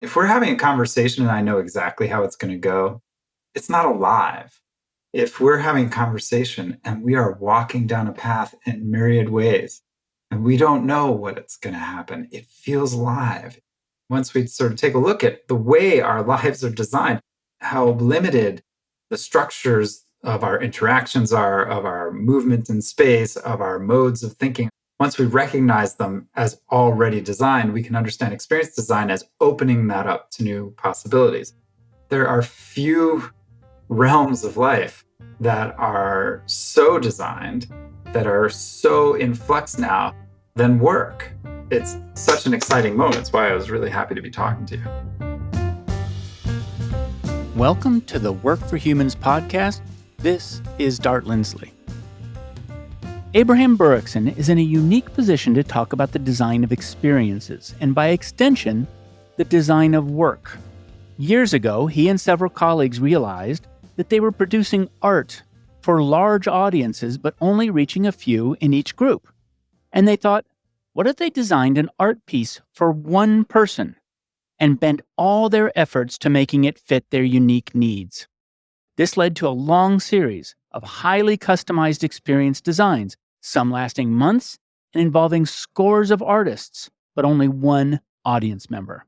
If we're having a conversation and I know exactly how it's going to go, it's not alive. If we're having a conversation and we are walking down a path in myriad ways and we don't know what it's going to happen, it feels alive. Once we sort of take a look at the way our lives are designed, how limited the structures of our interactions are, of our movement in space, of our modes of thinking, once we recognize them as already designed, we can understand experience design as opening that up to new possibilities. There are few realms of life that are so designed, that are so in flux now, than work. It's such an exciting moment. It's why I was really happy to be talking to you. Welcome to the Work for Humans podcast. This is Dart Lindsley. Abraham Burickson is in a unique position to talk about the design of experiences, and by extension, the design of work. Years ago, he and several colleagues realized that they were producing art for large audiences, but only reaching a few in each group. And they thought, what if they designed an art piece for one person and bent all their efforts to making it fit their unique needs? This led to a long series of highly customized experience designs, some lasting months and involving scores of artists, but only one audience member.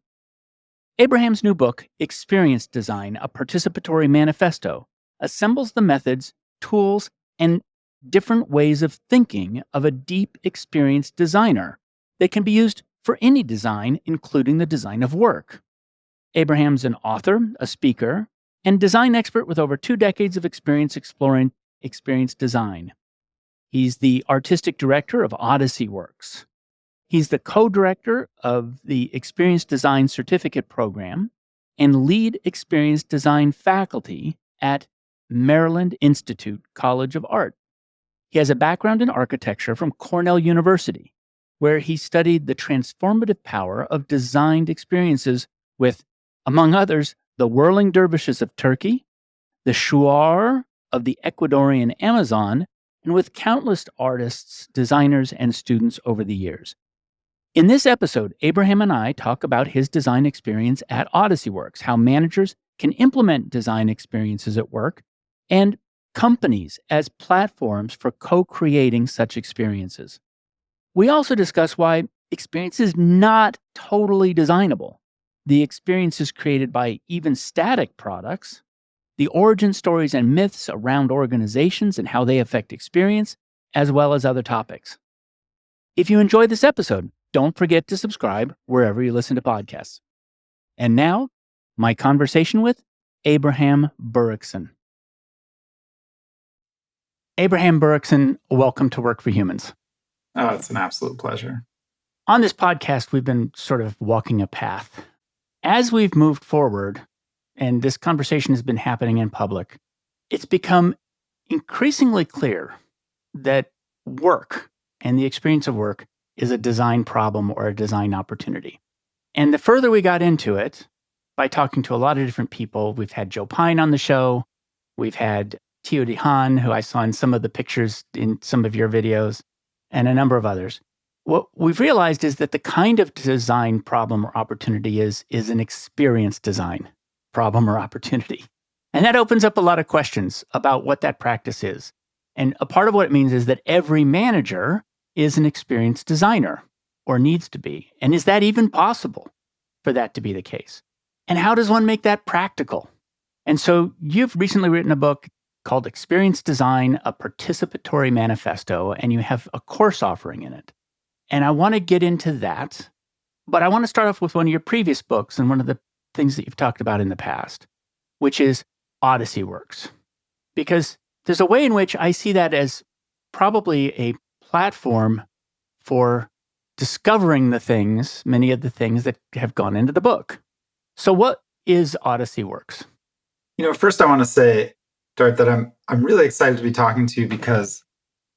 Abraham's new book, Experience Design, a Participatory Manifesto, assembles the methods, tools, and different ways of thinking of a deep experience designer that can be used for any design, including the design of work. Abraham's an author, a speaker, and design expert with over 2 decades of experience exploring experience design. He's the artistic director of Odyssey Works. He's the co-director of the Experience Design Certificate Program and lead experience design faculty at Maryland Institute College of Art. He has a background in architecture from Cornell University, where he studied the transformative power of designed experiences with, among others, the whirling dervishes of Turkey, the shuar of the Ecuadorian Amazon, and with countless artists, designers, and students over the years. In this episode, Abraham and I talk about his design experience at Odyssey Works, how managers can implement design experiences at work, and companies as platforms for co-creating such experiences. We also discuss why experience is not totally designable, the experiences created by even static products, the origin stories and myths around organizations and how they affect experience, as well as other topics. If you enjoyed this episode, don't forget to subscribe wherever you listen to podcasts. And now, my conversation with Abraham Burickson. Abraham Burickson, welcome to Work for Humans. Oh, it's an absolute pleasure. On this podcast, we've been sort of walking a path. As we've moved forward, and this conversation has been happening in public, it's become increasingly clear that work and the experience of work is a design problem or a design opportunity. And the further we got into it, by talking to a lot of different people, we've had Joe Pine on the show, we've had Tio DeHaan, who I saw in some of the pictures in some of your videos, and a number of others. What we've realized is that the kind of design problem or opportunity is an experience design problem or opportunity. And that opens up a lot of questions about what that practice is. And a part of what it means is that every manager is an experienced designer or needs to be. And is that even possible for that to be the case? And how does one make that practical? And so you've recently written a book called Experience Design, a Participatory Manifesto, and you have a course offering in it. And I want to get into that, but I want to start off with one of your previous books and one of the things that you've talked about in the past, which is Odyssey Works. Because there's a way in which I see that as probably a platform for discovering many of the things that have gone into the book. So what is Odyssey Works? First I want to say, Dart, that I'm really excited to be talking to you because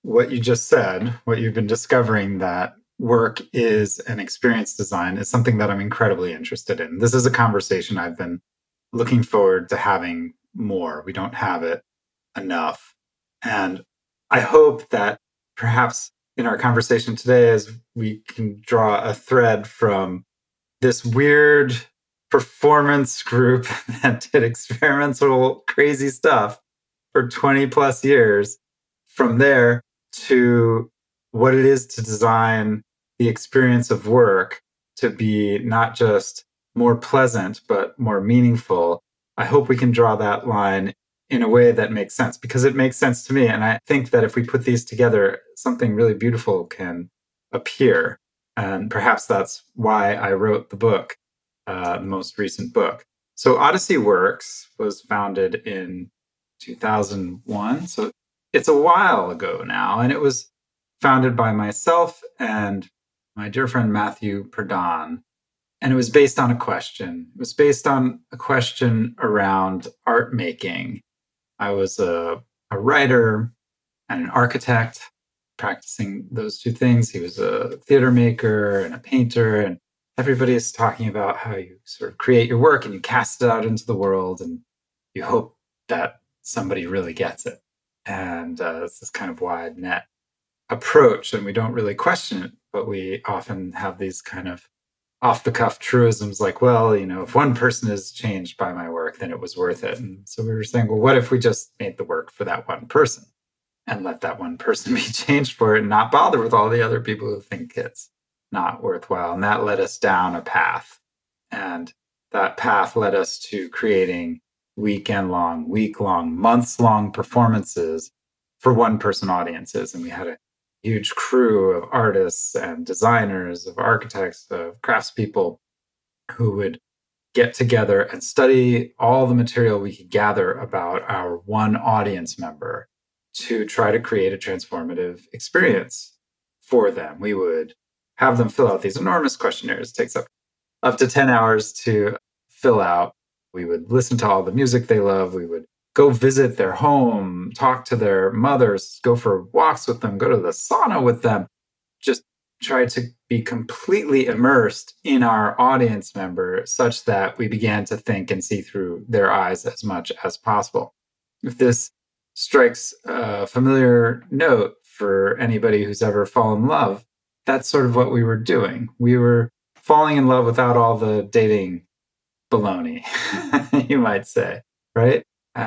what you just said, what you've been discovering, that work is an experience design, is something that I'm incredibly interested in. This is a conversation I've been looking forward to having more. We don't have it enough. And I hope that perhaps in our conversation today, as we can draw a thread from this weird performance group that did experimental crazy stuff for 20 plus years. From there to what it is to design the experience of work to be not just more pleasant, but more meaningful. I hope we can draw that line in a way that makes sense, because it makes sense to me. And I think that if we put these together, something really beautiful can appear. And perhaps that's why I wrote the book, the most recent book. So Odyssey Works was founded in 2001. So it's a while ago now. And it was founded by myself and my dear friend Matthew Perdon. And it was based on a question. It was based on a question around art making. I was a writer and an architect, practicing those two things. He was a theater maker and a painter, and everybody is talking about how you sort of create your work and you cast it out into the world and you hope that somebody really gets it. And it's this kind of wide net approach, and we don't really question it, but we often have these kind of off the cuff truisms like, well, if one person is changed by my work, then it was worth it. And so we were saying, well, what if we just made the work for that one person and let that one person be changed for it and not bother with all the other people who think it's not worthwhile? And that led us down a path. And that path led us to creating week-long, months-long performances for one-person audiences. And we had a huge crew of artists and designers, of architects, of craftspeople who would get together and study all the material we could gather about our one audience member to try to create a transformative experience for them. We would have them fill out these enormous questionnaires. It takes up to 10 hours to fill out. We would listen to all the music they love. We would go visit their home, talk to their mothers, go for walks with them, go to the sauna with them, just try to be completely immersed in our audience member such that we began to think and see through their eyes as much as possible. If this strikes a familiar note for anybody who's ever fallen in love, that's sort of what we were doing. We were falling in love without all the dating baloney, you might say, right?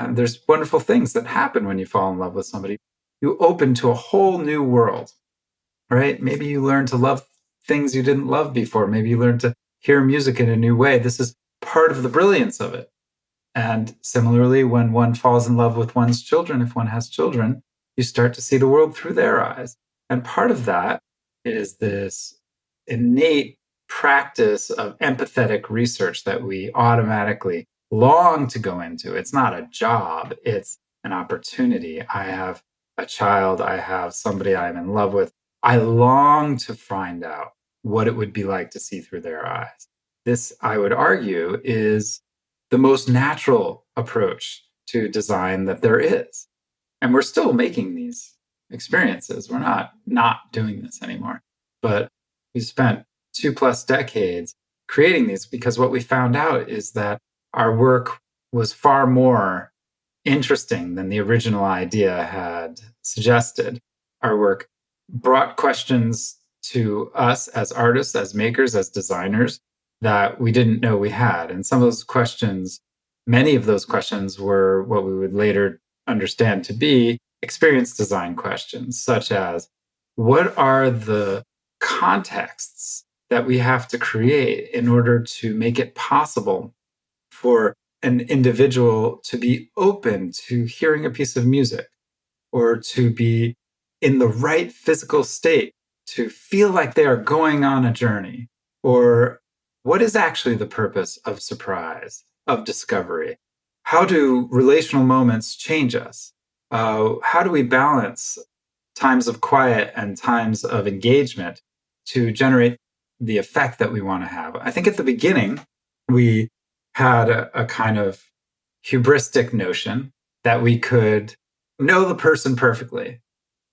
There's wonderful things that happen when you fall in love with somebody. You open to a whole new world, right? Maybe you learn to love things you didn't love before. Maybe you learn to hear music in a new way. This is part of the brilliance of it. And similarly, when one falls in love with one's children, if one has children, you start to see the world through their eyes. And part of that is this innate practice of empathetic research that we automatically long to go into. It's not a job, it's an opportunity. I have a child, I have somebody I'm in love with. I long to find out what it would be like to see through their eyes. This, I would argue, is the most natural approach to design that there is. And we're still making these experiences. We're not doing this anymore. But we spent 2+ decades creating these because what we found out is that our work was far more interesting than the original idea had suggested. Our work brought questions to us as artists, as makers, as designers that we didn't know we had. And some of those questions, many of those questions were what we would later understand to be experience design questions, such as what are the contexts that we have to create in order to make it possible for an individual to be open to hearing a piece of music or to be in the right physical state to feel like they are going on a journey? Or what is actually the purpose of surprise, of discovery? How do relational moments change us? How do we balance times of quiet and times of engagement to generate the effect that we want to have? I think at the beginning, we had a kind of hubristic notion that we could know the person perfectly,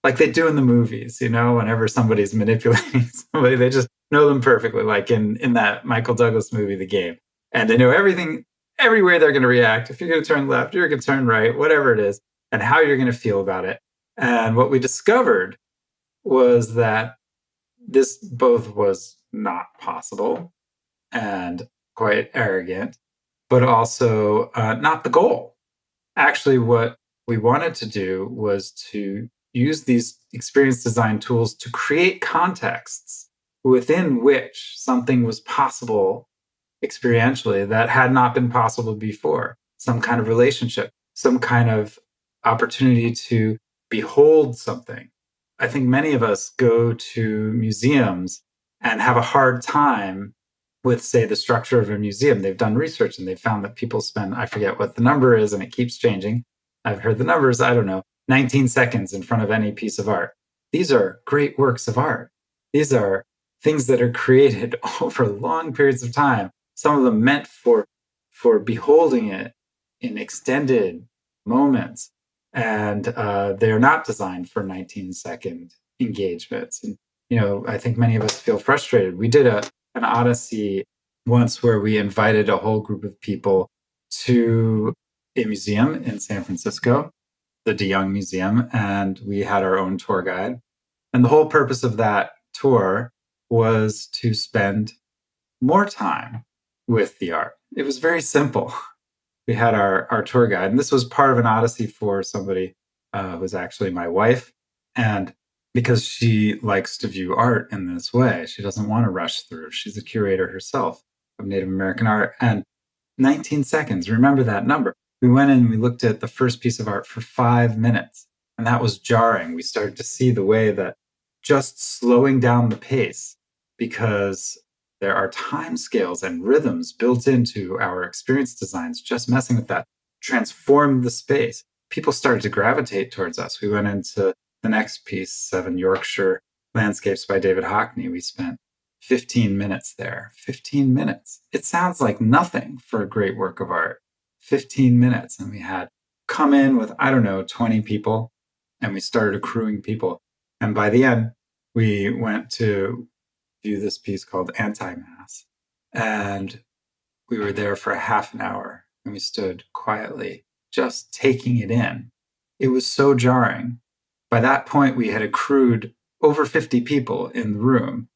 like they do in the movies, whenever somebody's manipulating somebody, they just know them perfectly, like in that Michael Douglas movie, The Game. And they know everything, every way they're going to react. If you're going to turn left, you're going to turn right, whatever it is, and how you're going to feel about it. And what we discovered was that this both was not possible and quite arrogant, but also not the goal. Actually, what we wanted to do was to use these experience design tools to create contexts within which something was possible experientially that had not been possible before. Some kind of relationship, some kind of opportunity to behold something. I think many of us go to museums and have a hard time with, say, the structure of a museum. They've done research and they've found that people spend, I forget what the number is, and it keeps changing. I've heard the numbers, I don't know, 19 seconds in front of any piece of art. These are great works of art. These are things that are created over long periods of time, some of them meant for beholding it in extended moments. And they're not designed for 19-second engagements. And, I think many of us feel frustrated. We did an Odyssey once where we invited a whole group of people to a museum in San Francisco, the De Young Museum, and we had our own tour guide. And the whole purpose of that tour was to spend more time with the art. It was very simple. We had our tour guide, and this was part of an Odyssey for somebody who was actually my wife. And because she likes to view art in this way, she doesn't want to rush through. She's a curator herself of Native American art. And 19 seconds, remember that number. We went in and we looked at the first piece of art for 5 minutes, and that was jarring. We started to see the way that just slowing down the pace, because there are time scales and rhythms built into our experience designs, just messing with that transformed the space. People started to gravitate towards us. We went into the next piece, 7 Yorkshire Landscapes by David Hockney. We spent 15 minutes there. 15 minutes. It sounds like nothing for a great work of art. 15 minutes. And we had come in with, 20 people, and we started accruing people. And by the end, we went to view this piece called Anti-Mass. And we were there for a half an hour, and we stood quietly, just taking it in. It was so jarring. By that point, we had accrued over 50 people in the room.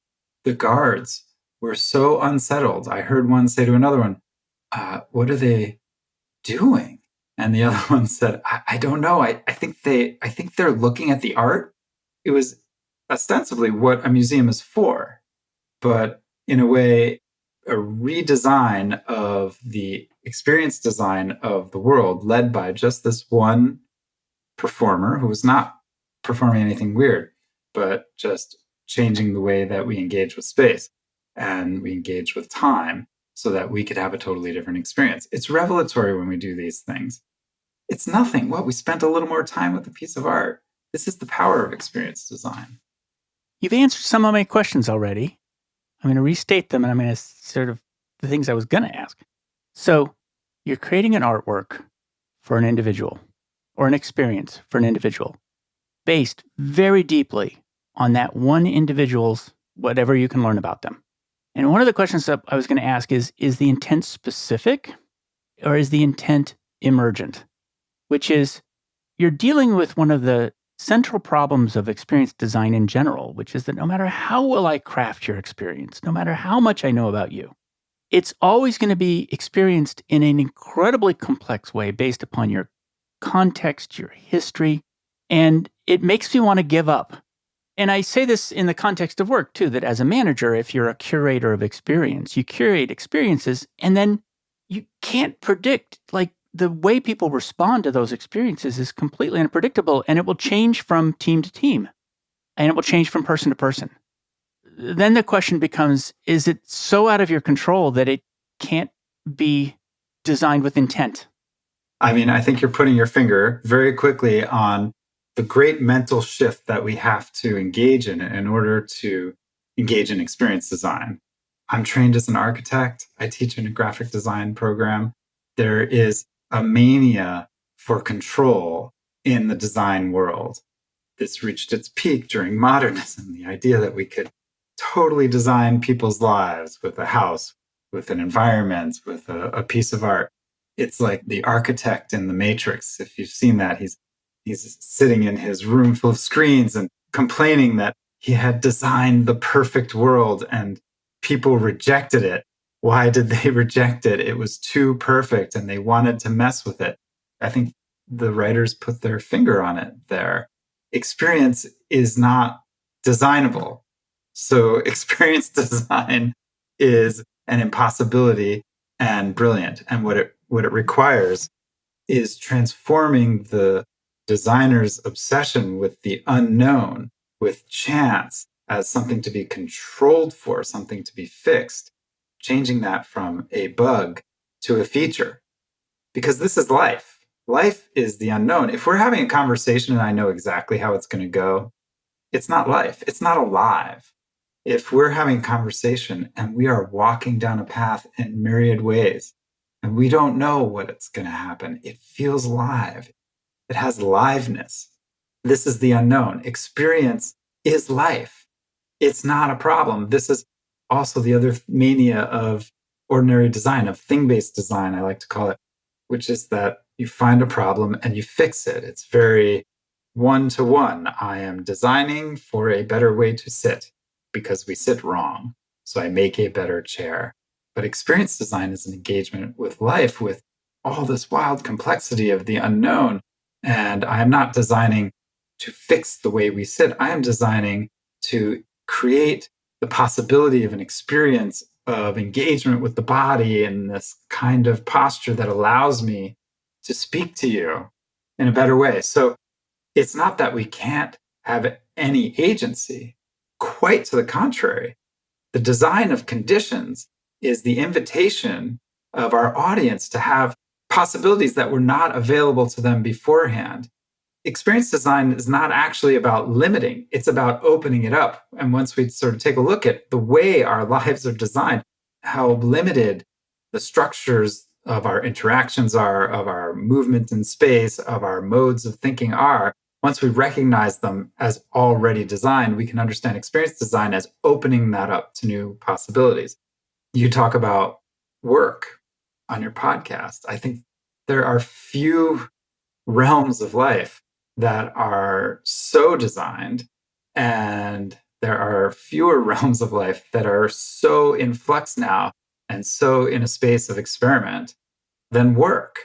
The guards were so unsettled. I heard one say to another one, what are they doing? And the other one said, I don't know. I think they're looking at the art. It was ostensibly what a museum is for, but in a way, a redesign of the experience design of the world led by just this one performer who was not performing anything weird, but just changing the way that we engage with space and we engage with time so that we could have a totally different experience. It's revelatory when we do these things. It's nothing. We spent a little more time with a piece of art. This is the power of experience design. You've answered some of my questions already. I'm going to restate them, and I'm going to sort of the things I was going to ask. So you're creating an artwork for an individual or an experience for an individual based very deeply on that one individual's whatever you can learn about them. And one of the questions that I was going to ask is the intent specific or is the intent emergent? Which is, you're dealing with one of the central problems of experience design in general, which is that no matter how well I craft your experience, no matter how much I know about you, it's always going to be experienced in an incredibly complex way based upon your context, your history, and it makes me want to give up. And I say this in the context of work, too, that as a manager, if you're a curator of experience, you curate experiences, and then you can't predict, the way people respond to those experiences is completely unpredictable, and it will change from team to team, and it will change from person to person. Then the question becomes, is it so out of your control that it can't be designed with intent? I think you're putting your finger very quickly on the great mental shift that we have to engage in order to engage in experience design. I'm trained as an architect. I teach in a graphic design program. There is a mania for control in the design world. This reached its peak during modernism, the idea that we could totally design people's lives with a house, with an environment, with a piece of art. It's like the architect in The Matrix. If you've seen that, he's sitting in his room full of screens and complaining that he had designed the perfect world and people rejected it. Why did they reject it? It was too perfect and they wanted to mess with it. I think the writers put their finger on it there. Experience is not designable. So experience design is an impossibility and brilliant. And what it requires is transforming the designer's obsession with the unknown, with chance as something to be controlled for, something to be fixed, changing that from a bug to a feature. Because this is life. Life is the unknown. If we're having a conversation and I know exactly how it's going to go, it's not life. It's not alive. If we're having a conversation and we are walking down a path in myriad ways and we don't know what it's going to happen, it feels live. It has liveness. This is the unknown. Experience is life. It's not a problem. This is also the other mania of ordinary design, of thing-based design, I like to call it, which is that you find a problem and you fix it. It's very one-to-one. I am designing for a better way to sit because we sit wrong. So I make a better chair. But experience design is an engagement with life, with all this wild complexity of the unknown. And I'm not designing to fix the way we sit. I am designing to create the possibility of an experience of engagement with the body in this kind of posture that allows me to speak to you in a better way. So it's not that we can't have any agency. Quite to the contrary. The design of conditions is the invitation of our audience to have possibilities that were not available to them beforehand. Experience design is not actually about limiting, it's about opening it up. And once we sort of take a look at the way our lives are designed, how limited the structures of our interactions are, of our movement in space, of our modes of thinking are, once we recognize them as already designed, we can understand experience design as opening that up to new possibilities. You talk about work on your podcast. I think there are few realms of life that are so designed, and there are fewer realms of life that are so in flux now and so in a space of experiment than work.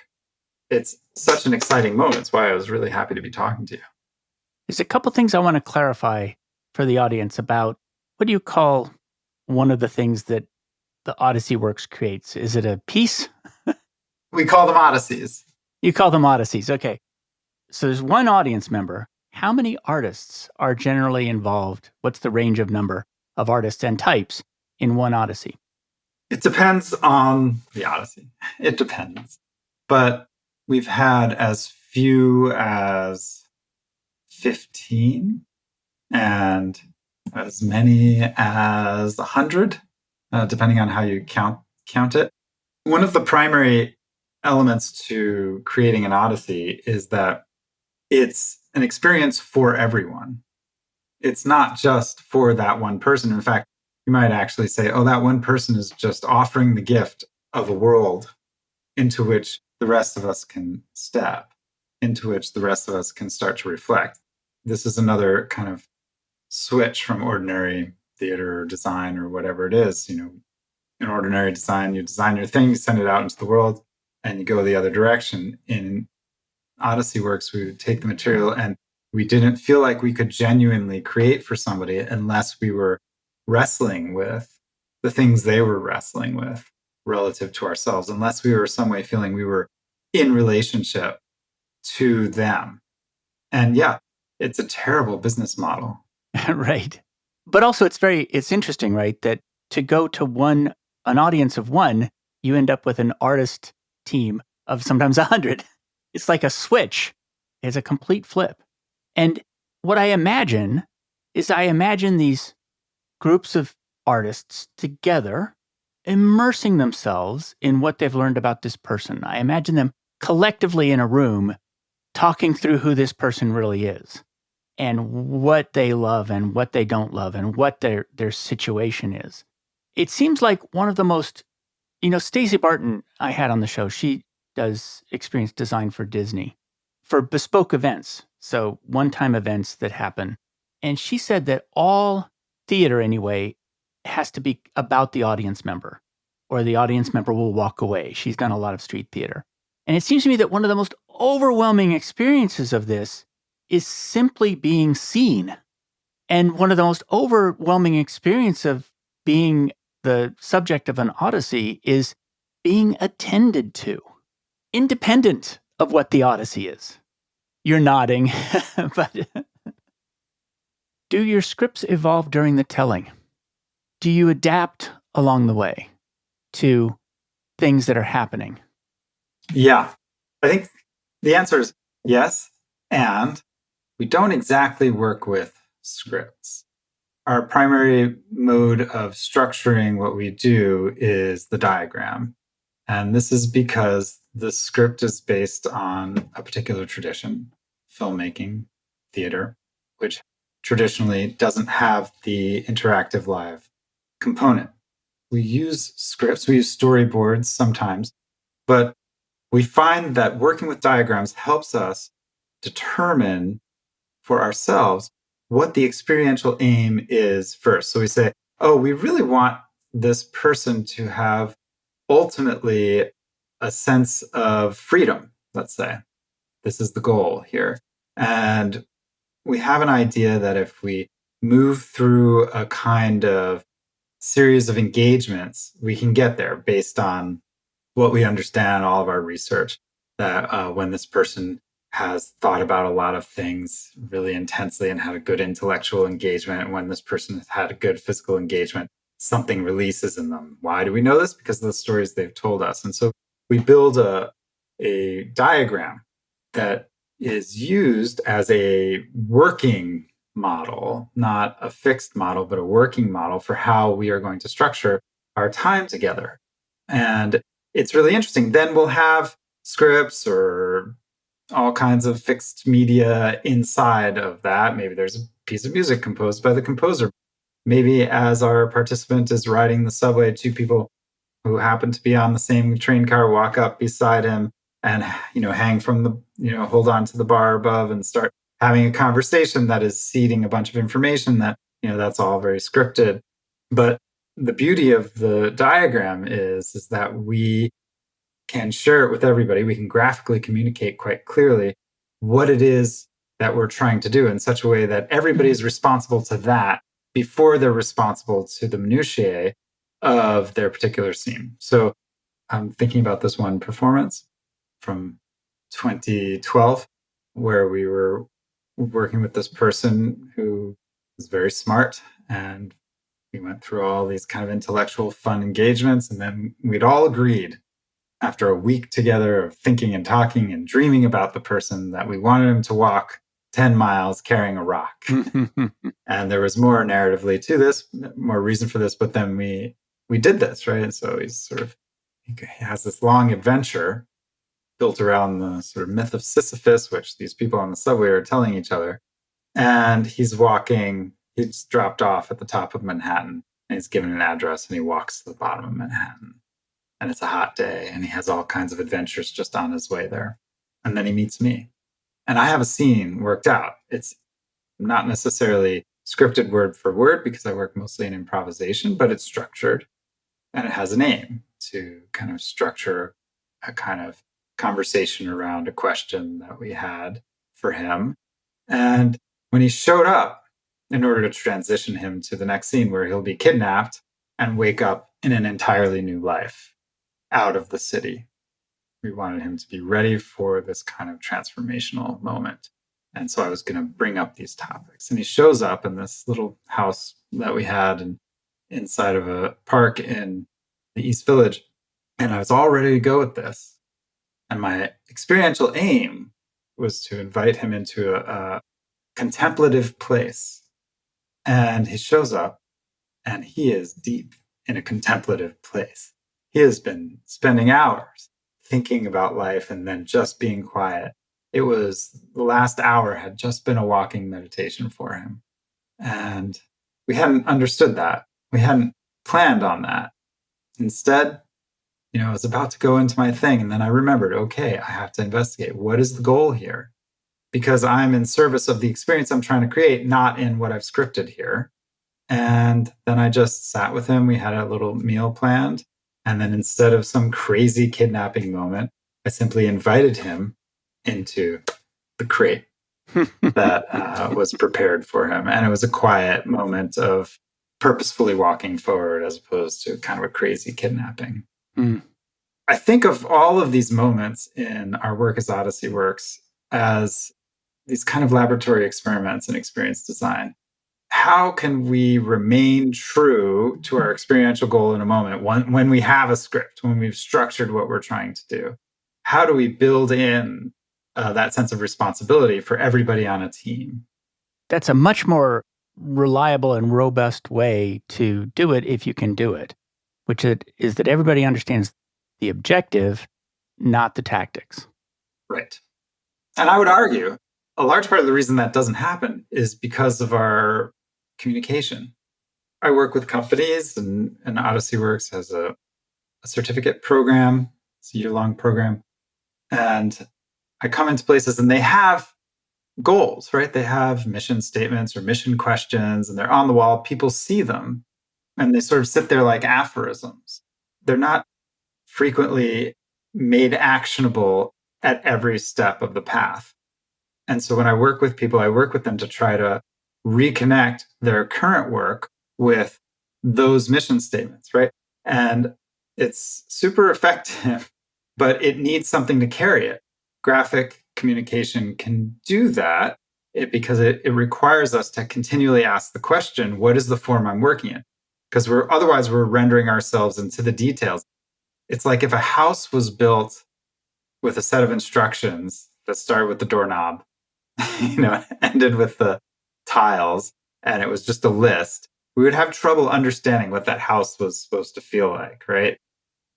It's such an exciting moment. It's why I was really happy to be talking to you. There's a couple things I want to clarify for the audience about what do you call one of the things that the Odyssey Works creates? Is it a piece? We call them Odysseys. You call them Odysseys. Okay. So there's one audience member. How many artists are generally involved? What's the range of number of artists and types in one Odyssey? It depends on the Odyssey. It depends. But we've had as few as 15 and as many as 100, depending on how you count it. One of the primary elements to creating an Odyssey is that it's an experience for everyone. It's not just for that one person. In fact, you might actually say, oh, that one person is just offering the gift of a world into which the rest of us can step, into which the rest of us can start to reflect. This is another kind of switch from ordinary theater or design or whatever it is. In ordinary design, you design your thing, you send it out into the world, and you go the other direction. In Odyssey Works, we would take the material and we didn't feel like we could genuinely create for somebody unless we were wrestling with the things they were wrestling with relative to ourselves, unless we were some way feeling we were in relationship to them. And yeah, it's a terrible business model. Right. But also it's interesting, right? That to go to an audience of one, you end up with an artist team of sometimes 100. It's like a switch. It's a complete flip. And what I imagine is these groups of artists together immersing themselves in what they've learned about this person. I imagine them collectively in a room talking through who this person really is and what they love and what they don't love and what their situation is. It seems like one of the most, Stacey Barton I had on the show, she does experience design for Disney for bespoke events. So one-time events that happen. And she said that all theater anyway has to be about the audience member. or the audience member will walk away. She's done a lot of street theater. And it seems to me that one of the most overwhelming experiences of this is simply being seen. And one of the most overwhelming experience of being the subject of an Odyssey is being attended to, independent of what the Odyssey is. You're nodding, but do your scripts evolve during the telling? Do you adapt along the way to things that are happening? Yeah, I think the answer is yes. And we don't exactly work with scripts. Our primary mode of structuring what we do is the diagram. And this is because the script is based on a particular tradition, filmmaking, theater, which traditionally doesn't have the interactive live component. We use scripts, we use storyboards sometimes, but we find that working with diagrams helps us determine for ourselves what the experiential aim is first. So we say, oh, we really want this person to have ultimately a sense of freedom, let's say. This is the goal here. And we have an idea that if we move through a kind of series of engagements, we can get there based on what we understand, all of our research, that when this person has thought about a lot of things really intensely and had a good intellectual engagement, and when this person has had a good physical engagement, something releases in them. Why do we know this? Because of the stories they've told us. And so we build a diagram that is used as a working model, not a fixed model, but a working model for how we are going to structure our time together. And it's really interesting. Then we'll have scripts or all kinds of fixed media inside of that. Maybe there's a piece of music composed by the composer. Maybe as our participant is riding the subway, two people who happen to be on the same train car walk up beside him and hang from the hold on to the bar above and start having a conversation that is seeding a bunch of information that that's all very scripted. But the beauty of the diagram is that we can share it with everybody. We can graphically communicate quite clearly what it is that we're trying to do in such a way that everybody is responsible to that before they're responsible to the minutiae of their particular scene. So I'm thinking about this one performance from 2012 where we were working with this person who was very smart, and we went through all these kind of intellectual fun engagements, and then we'd all agreed after a week together of thinking and talking and dreaming about the person that we wanted him to walk 10 miles carrying a rock. And there was more narratively to this, more reason for this, but then we did this, right? And so he has this long adventure built around the sort of myth of Sisyphus, which these people on the subway are telling each other. And he's dropped off at the top of Manhattan, and he's given an address, and he walks to the bottom of Manhattan. And it's a hot day, and he has all kinds of adventures just on his way there. And then he meets me. And I have a scene worked out. It's not necessarily scripted word for word because I work mostly in improvisation, but it's structured. And it has an aim to kind of structure a kind of conversation around a question that we had for him. And when he showed up, in order to transition him to the next scene where he'll be kidnapped and wake up in an entirely new life out of the city, we wanted him to be ready for this kind of transformational moment. And so I was going to bring up these topics. And he shows up in this little house that we had inside of a park in the East Village. And I was all ready to go with this. And my experiential aim was to invite him into a contemplative place. And he shows up, and he is deep in a contemplative place. He has been spending hours thinking about life and then just being quiet. The last hour had just been a walking meditation for him. And we hadn't understood that. We hadn't planned on that. Instead, I was about to go into my thing, and then I remembered, okay, I have to investigate. What is the goal here? Because I'm in service of the experience I'm trying to create, not in what I've scripted here. And then I just sat with him. We had a little meal planned, And then instead of some crazy kidnapping moment, I simply invited him into the crate that was prepared for him. And it was a quiet moment of purposefully walking forward as opposed to kind of a crazy kidnapping. Mm. I think of all of these moments in our work as Odyssey Works as these kind of laboratory experiments in experience design. How can we remain true to our experiential goal in a moment when we have a script, when we've structured what we're trying to do? How do we build in that sense of responsibility for everybody on a team? That's a much more reliable and robust way to do it if you can do it, which is that everybody understands the objective, not the tactics. Right. And I would argue a large part of the reason that doesn't happen is because of our communication. I work with companies, and Odyssey Works has a certificate program. It's a year-long program. And I come into places and they have goals, right? They have mission statements or mission questions, and they're on the wall. People see them and they sort of sit there like aphorisms. They're not frequently made actionable at every step of the path. And so when I work with people, I work with them to try to reconnect their current work with those mission statements, right? And it's super effective, but it needs something to carry it. Graphic communication can do that because it requires us to continually ask the question, what is the form I'm working in? Because otherwise we're rendering ourselves into the details. It's like if a house was built with a set of instructions that started with the doorknob, ended with the tiles, and it was just a list, we would have trouble understanding what that house was supposed to feel like, right?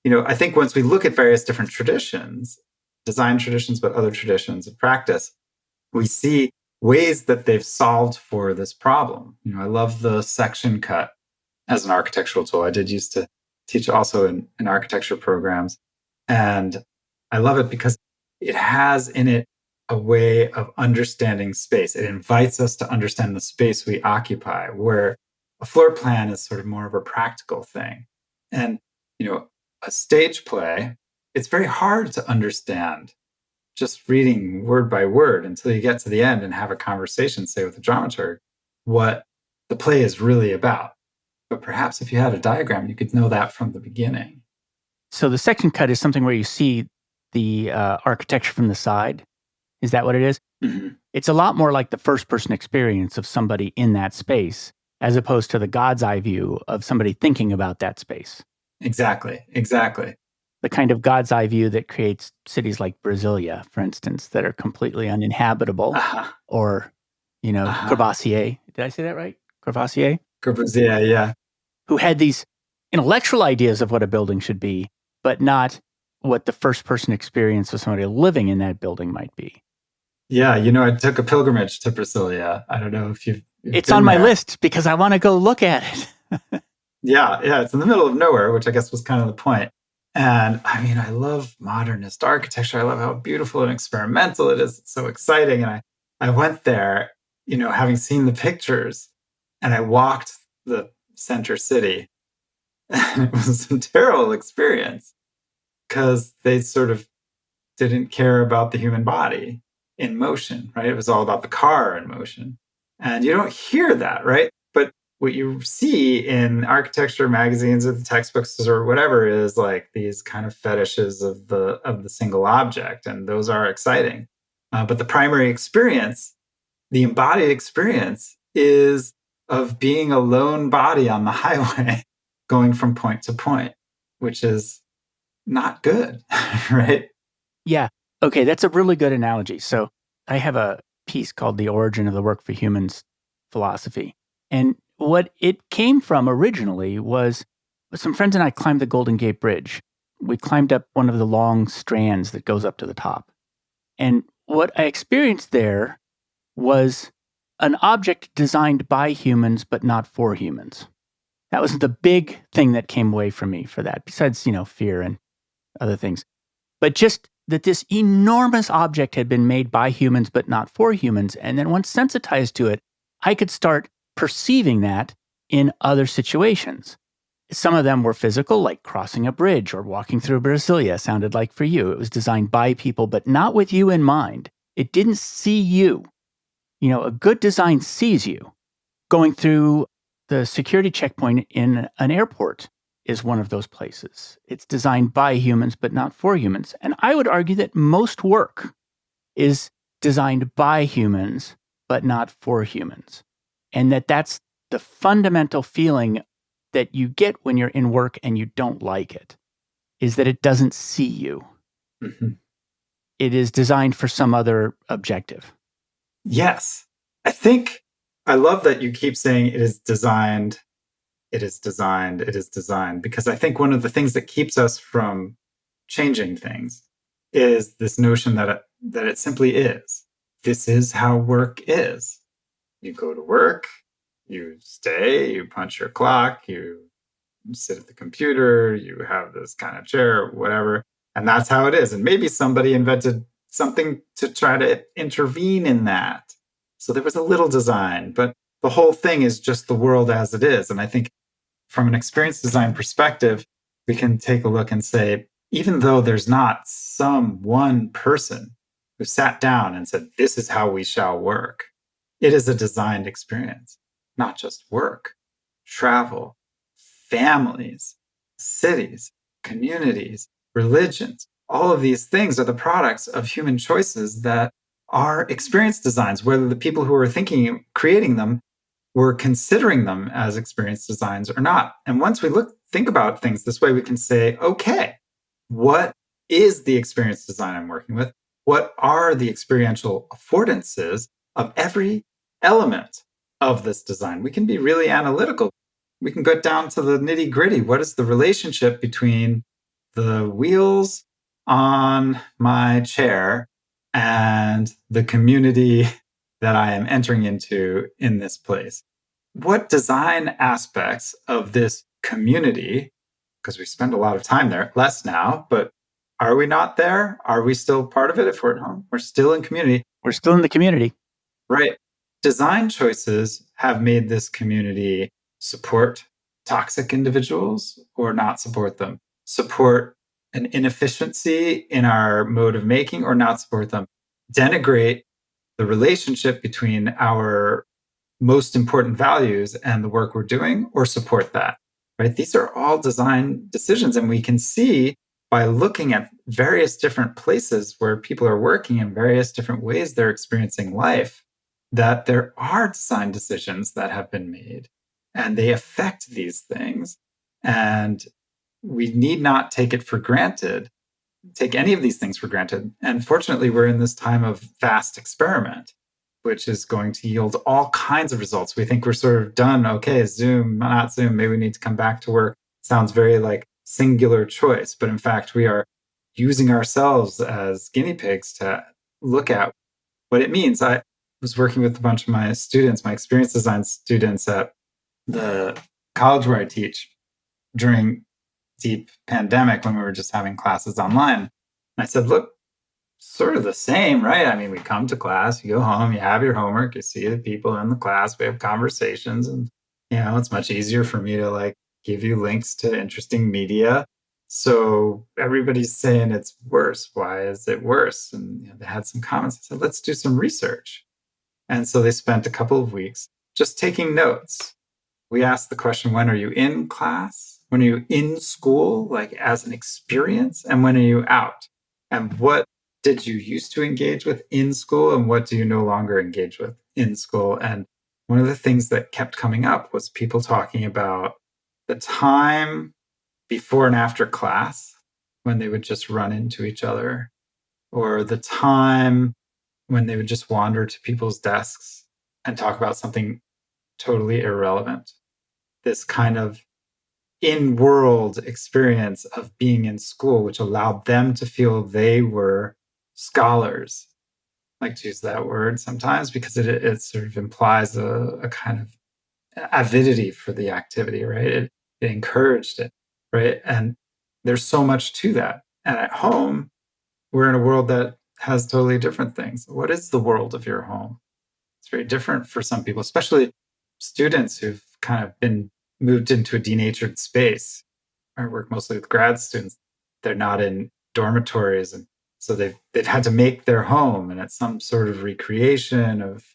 I think once we look at various different traditions, design traditions, but other traditions of practice, we see ways that they've solved for this problem. I love the section cut as an architectural tool. I did used to teach also in architecture programs. And I love it because it has in it a way of understanding space. It invites us to understand the space we occupy, where a floor plan is sort of more of a practical thing. And, a stage play, it's very hard to understand just reading word by word until you get to the end and have a conversation, say with the dramaturg, what the play is really about. But perhaps if you had a diagram, you could know that from the beginning. So the section cut is something where you see the architecture from the side. Is that what it is? Mm-hmm. It's a lot more like the first-person experience of somebody in that space, as opposed to the God's eye view of somebody thinking about that space. Exactly. The kind of God's eye view that creates cities like Brasilia, for instance, that are completely uninhabitable, or, Corbusier. Did I say that right? Corbusier, yeah. Who had these intellectual ideas of what a building should be, but not what the first-person experience of somebody living in that building might be. Yeah, I took a pilgrimage to Brasilia. I don't know if you've it's on my list because I want to go look at it. Yeah, it's in the middle of nowhere, which I guess was kind of the point. And I love modernist architecture. I love how beautiful and experimental it is. It's so exciting. And I went there, having seen the pictures, and I walked the center city. And it was a terrible experience because they sort of didn't care about the human body in motion, right? It was all about the car in motion. And you don't hear that, right? But what you see in architecture magazines or the textbooks or whatever is like these kind of fetishes of the single object, and those are exciting. But the primary experience, the embodied experience, is of being a lone body on the highway going from point to point, which is not good, right? Yeah. Okay, that's a really good analogy. So I have a piece called The Origin of the Work for Humans philosophy. And what it came from originally was some friends and I climbed the Golden Gate Bridge. We climbed up one of the long strands that goes up to the top. And what I experienced there was an object designed by humans, but not for humans. That was the big thing that came away from me for that, besides, fear and other things. But just that this enormous object had been made by humans, but not for humans. And then once sensitized to it, I could start perceiving that in other situations. Some of them were physical, like crossing a bridge or walking through Brasilia, sounded like for you. It was designed by people, but not with you in mind. It didn't see you. A good design sees you. Going through the security checkpoint in an airport is one of those places. It's designed by humans, but not for humans. And I would argue that most work is designed by humans, but not for humans. And that's the fundamental feeling that you get when you're in work and you don't like it, is that it doesn't see you. Mm-hmm. It is designed for some other objective. Yes. I love that you keep saying it is designed, because I think one of the things that keeps us from changing things is this notion that it simply is. This is how work is. You go to work, you stay, you punch your clock, you sit at the computer, you have this kind of chair, whatever, and that's how it is. And maybe somebody invented something to try to intervene in that. So there was a little design, but the whole thing is just the world as it is. And I think from an experience design perspective, we can take a look and say, even though there's not some one person who sat down and said, this is how we shall work, it is a designed experience, not just work, travel, families, cities, communities, religions. All of these things are the products of human choices that are experience designs, whether the people who are thinking, creating them, were considering them as experience designs or not. And once we think about things this way, we can say, okay, what is the experience design I'm working with? What are the experiential affordances of every element of this design? We can be really analytical. We can get down to the nitty gritty. What is the relationship between the wheels on my chair and the community that I am entering into in this place? What design aspects of this community, because we spend a lot of time there, less now, but are we not there? Are we still part of it if we're at home? We're still in community. We're still in the community. Right. Design choices have made this community support toxic individuals or not support them, support an inefficiency in our mode of making or not support them, denigrate the relationship between our most important values and the work we're doing, or support that. Right? These are all design decisions, and we can see by looking at various different places where people are working in various different ways they're experiencing life, that there are design decisions that have been made and they affect these things. And we need not take it for granted, take any of these things for granted. And fortunately, we're in this time of vast experiment, which is going to yield all kinds of results. We think we're sort of done. Okay, Zoom, not Zoom, maybe we need to come back to work. Sounds very like singular choice. But in fact, we are using ourselves as guinea pigs to look at what it means. I was working with a bunch of my students, my experience design students at the college where I teach during deep pandemic when we were just having classes online. And I said, look, sort of the same, right? I mean, we come to class, you go home, you have your homework, you see the people in the class, we have conversations, and it's much easier for me to like give you links to interesting media. So everybody's saying it's worse. Why is it worse? And they had some comments. I said, let's do some research. And so they spent a couple of weeks just taking notes. We asked the question, when are you in class? When are you in school, like as an experience? And when are you out? And what did you used to engage with in school? And what do you no longer engage with in school? And one of the things that kept coming up was people talking about the time before and after class when they would just run into each other, or the time when they would just wander to people's desks and talk about something totally irrelevant. This kind of in-world experience of being in school, which allowed them to feel they were scholars. I like to use that word sometimes because it sort of implies a kind of avidity for the activity, right? It encouraged it, right? And there's so much to that. And at home, we're in a world that has totally different things. What is the world of your home? It's very different for some people, especially students who've kind of been moved into a denatured space. I work mostly with grad students. They're not in dormitories, and so they've had to make their home, and it's some sort of recreation of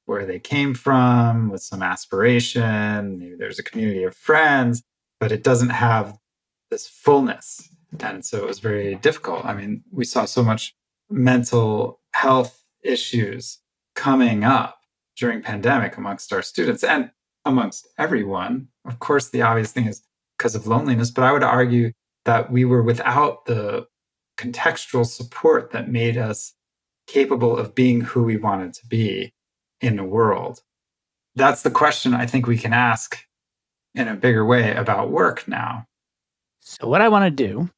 where they came from with some aspiration. Maybe there's a community of friends, but it doesn't have this fullness. And so it was very difficult. I mean, we saw so much mental health issues coming up during pandemic amongst our students and amongst everyone. Of course, the obvious thing is because of loneliness, but I would argue that we were without the contextual support that made us capable of being who we wanted to be in the world. That's the question I think we can ask in a bigger way about work now. So, what I want to do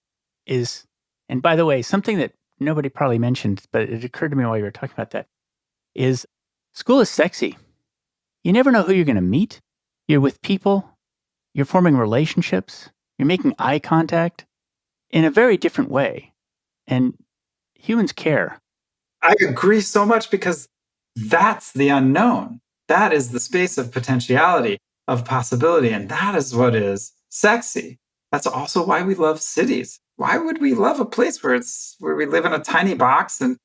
is, and by the way, something that nobody probably mentioned, but it occurred to me while you were talking about that, is school is sexy. You never know who you're going to meet. You're with people, you're forming relationships, you're making eye contact in a very different way. And humans care. I agree so much because that's the unknown. That is the space of potentiality, of possibility. And that is what is sexy. That's also why we love cities. Why would we love a place where we live in a tiny box and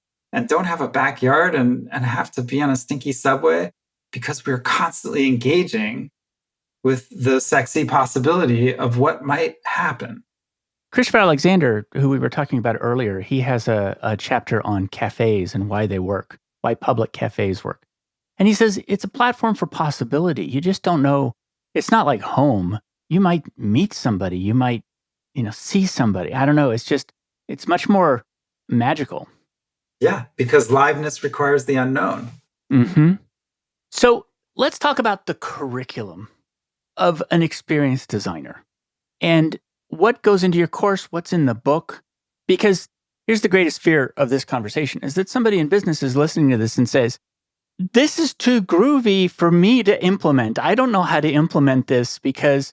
don't have a backyard and have to be on a stinky subway? Because we're constantly engaging with the sexy possibility of what might happen. Christopher Alexander, who we were talking about earlier, he has a chapter on cafes and why they work, why public cafes work. And he says it's a platform for possibility. You just don't know. It's not like home. You might meet somebody. You might, see somebody. I don't know. It's much more magical. Yeah, because liveness requires the unknown. Mm-hmm. So let's talk about the curriculum of an experienced designer and what goes into your course, what's in the book. Because here's the greatest fear of this conversation is that somebody in business is listening to this and says, this is too groovy for me to implement. I don't know how to implement this because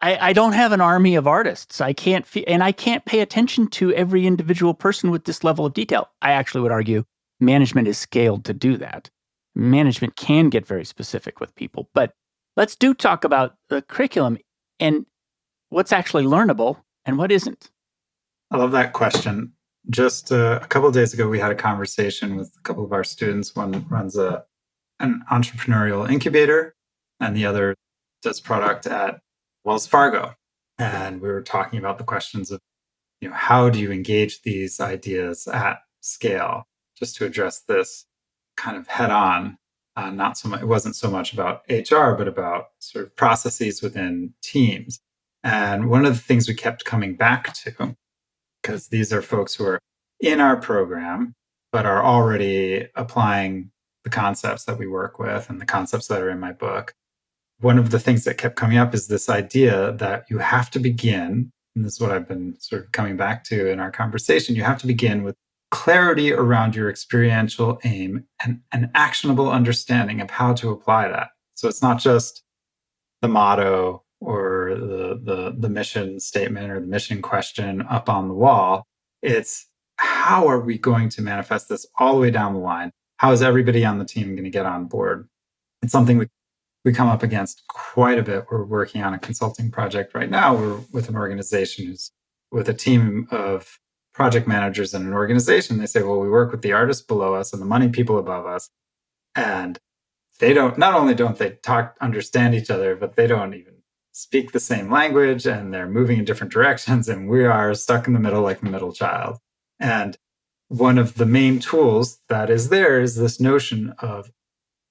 I don't have an army of artists. I can't pay attention to every individual person with this level of detail. I actually would argue management is scaled to do that. Management can get very specific with people, but let's talk about the curriculum and what's actually learnable and what isn't. I love that question. Just a couple of days ago, we had a conversation with a couple of our students. One runs an entrepreneurial incubator, and the other does product at Wells Fargo. And we were talking about the questions of, how do you engage these ideas at scale? Just to address this kind of head on. Not so much. It wasn't so much about HR, but about sort of processes within teams. And one of the things we kept coming back to, because these are folks who are in our program, but are already applying the concepts that we work with and the concepts that are in my book. One of the things that kept coming up is this idea that you have to begin, and this is what I've been sort of coming back to in our conversation, you have to begin with clarity around your experiential aim and an actionable understanding of how to apply that. So it's not just the motto or the mission statement or the mission question up on the wall. It's how are we going to manifest this all the way down the line? How is everybody on the team going to get on board? It's something we come up against quite a bit. We're working on a consulting project right now. We're with an organization who's with a team of project managers in an organization. They say, well, we work with the artists below us and the money people above us. And they not only don't they understand each other, but they don't even speak the same language and they're moving in different directions. And we are stuck in the middle like the middle child. And one of the main tools that is there is this notion of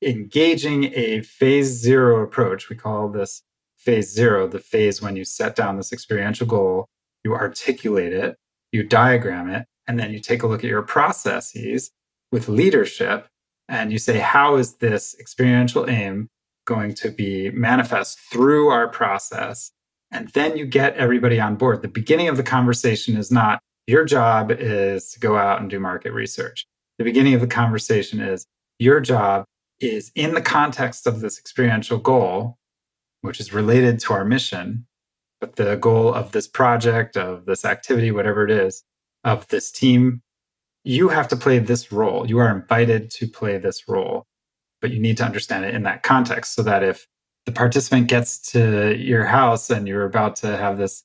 engaging a phase zero approach. We call this phase zero, the phase when you set down this experiential goal, you articulate it, you diagram it, and then you take a look at your processes with leadership and you say, how is this experiential aim going to be manifest through our process? And then you get everybody on board. The beginning of the conversation is not, your job is to go out and do market research. The beginning of the conversation is, your job is in the context of this experiential goal, which is related to our mission, but the goal of this project, of this activity, whatever it is, of this team, you have to play this role. You are invited to play this role, but you need to understand it in that context so that if the participant gets to your house and you're about to have this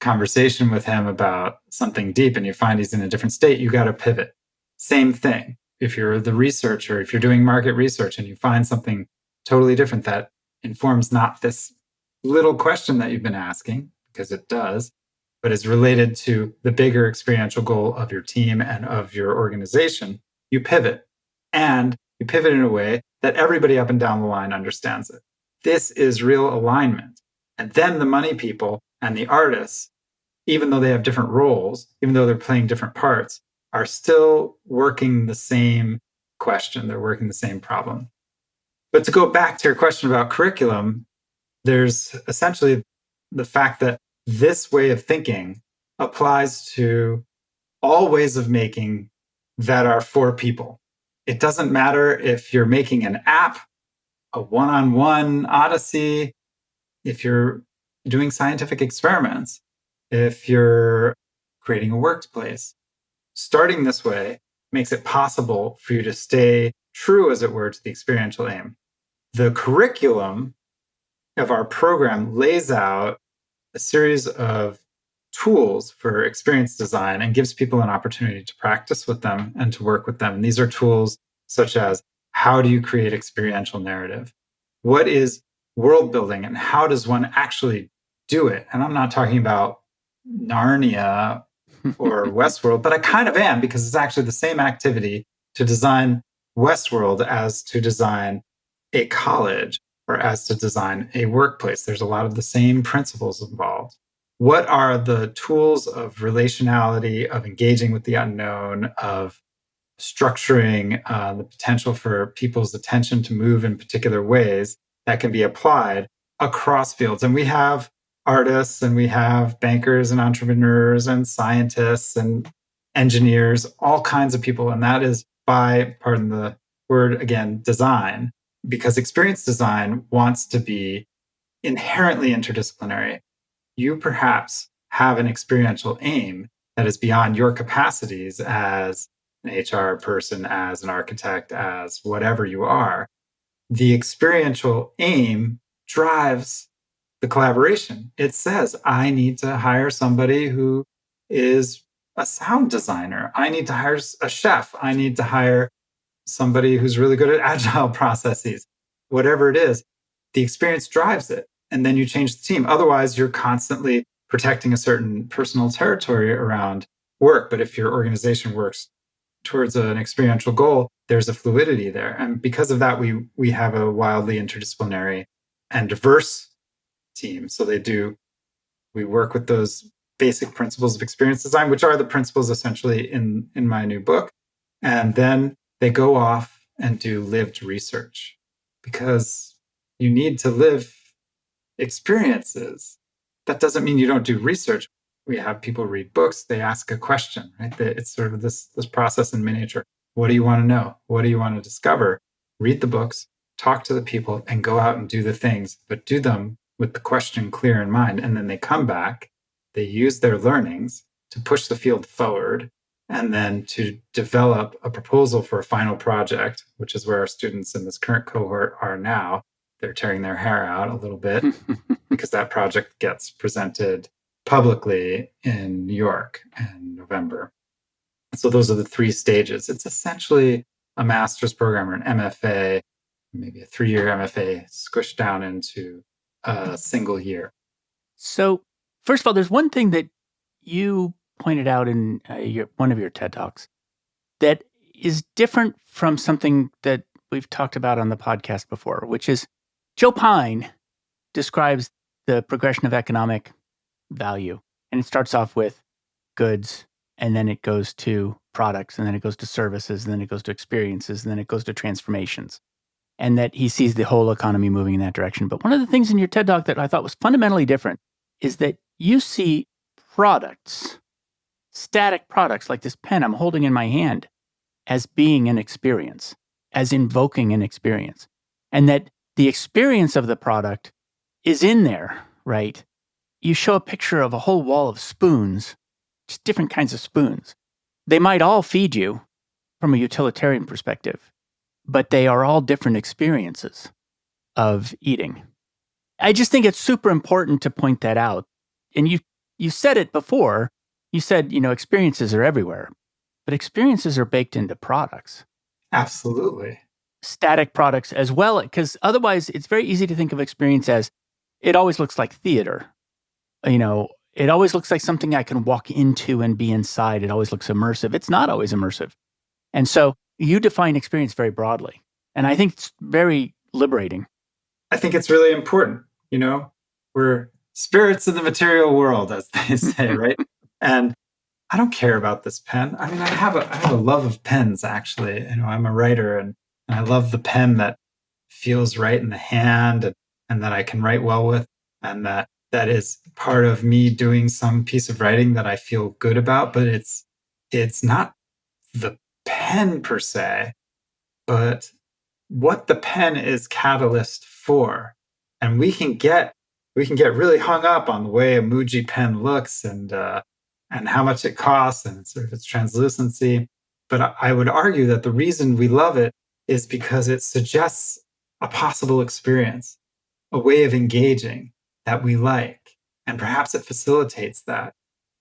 conversation with him about something deep and you find he's in a different state, you got to pivot. Same thing. If you're the researcher, if you're doing market research and you find something totally different that informs not this little question that you've been asking, because it does, but is related to the bigger experiential goal of your team and of your organization, you pivot. And you pivot in a way that everybody up and down the line understands it. This is real alignment. And then the money people and the artists, even though they have different roles, even though they're playing different parts, are still working the same question. They're working the same problem. But to go back to your question about curriculum, there's essentially the fact that this way of thinking applies to all ways of making that are for people. It doesn't matter if you're making an app, a one-on-one Odyssey, if you're doing scientific experiments, if you're creating a workplace. Starting this way makes it possible for you to stay true, as it were, to the experiential aim. The curriculum of our program lays out a series of tools for experience design and gives people an opportunity to practice with them and to work with them. And these are tools such as, how do you create experiential narrative? What is world building and how does one actually do it? And I'm not talking about Narnia or Westworld, but I kind of am, because it's actually the same activity to design Westworld as to design a college or as to design a workplace. There's a lot of the same principles involved. What are the tools of relationality, of engaging with the unknown, of structuring the potential for people's attention to move in particular ways that can be applied across fields? And we have artists and we have bankers and entrepreneurs and scientists and engineers, all kinds of people. And that is by, pardon the word again, design, because experience design wants to be inherently interdisciplinary. You perhaps have an experiential aim that is beyond your capacities as an HR person, as an architect, as whatever you are. The experiential aim drives the collaboration. It says, I need to hire somebody who is a sound designer. I need to hire a chef. I need to hire somebody who's really good at agile processes. Whatever it is, the experience drives it. And then you change the team. Otherwise, you're constantly protecting a certain personal territory around work. But if your organization works towards an experiential goal, there's a fluidity there. And because of that, we have a wildly interdisciplinary and diverse team. So we work with those basic principles of experience design, which are the principles essentially in my new book. And then they go off and do lived research, because you need to live experiences. That doesn't mean you don't do research. We have people read books, they ask a question, right? It's sort of this process in miniature. What do you want to know? What do you want to discover? Read the books, talk to the people, and go out and do the things, but do them with the question clear in mind. And then they come back, they use their learnings to push the field forward, and then to develop a proposal for a final project, which is where our students in this current cohort are now. They're tearing their hair out a little bit because that project gets presented publicly in New York in November. So those are the three stages. It's essentially a master's program or an MFA, maybe a 3-year MFA squished down into a single year. So, first of all, there's one thing that you pointed out in one of your TED Talks that is different from something that we've talked about on the podcast before, which is Joe Pine describes the progression of economic value. And it starts off with goods, and then it goes to products, and then it goes to services, and then it goes to experiences, and then it goes to transformations. And that he sees the whole economy moving in that direction. But one of the things in your TED Talk that I thought was fundamentally different is that you see products, static products like this pen I'm holding in my hand, as being an experience, as invoking an experience. And that the experience of the product is in there, right? You show a picture of a whole wall of spoons, just different kinds of spoons. They might all feed you from a utilitarian perspective, but they are all different experiences of eating. I just think it's super important to point that out. And you said it before. You said, experiences are everywhere, but experiences are baked into products, Absolutely. static products as well, because otherwise it's very easy to think of experience as it always looks like theater. It always looks like something I can walk into and be inside. It always looks immersive. It's not always immersive. And so you define experience very broadly. And I think it's very liberating. I think it's really important. We're spirits of the material world, as they say, right? And I don't care about this pen. I mean, I have a love of pens, actually. I'm a writer, and I love the pen that feels right in the hand, and that I can write well with, and that is part of me doing some piece of writing that I feel good about. But it's not the pen per se, but what the pen is catalyst for. And we can get really hung up on the way a Muji pen looks, and how much it costs, and sort of its translucency. But I would argue that the reason we love it is because it suggests a possible experience, a way of engaging that we like, and perhaps it facilitates that.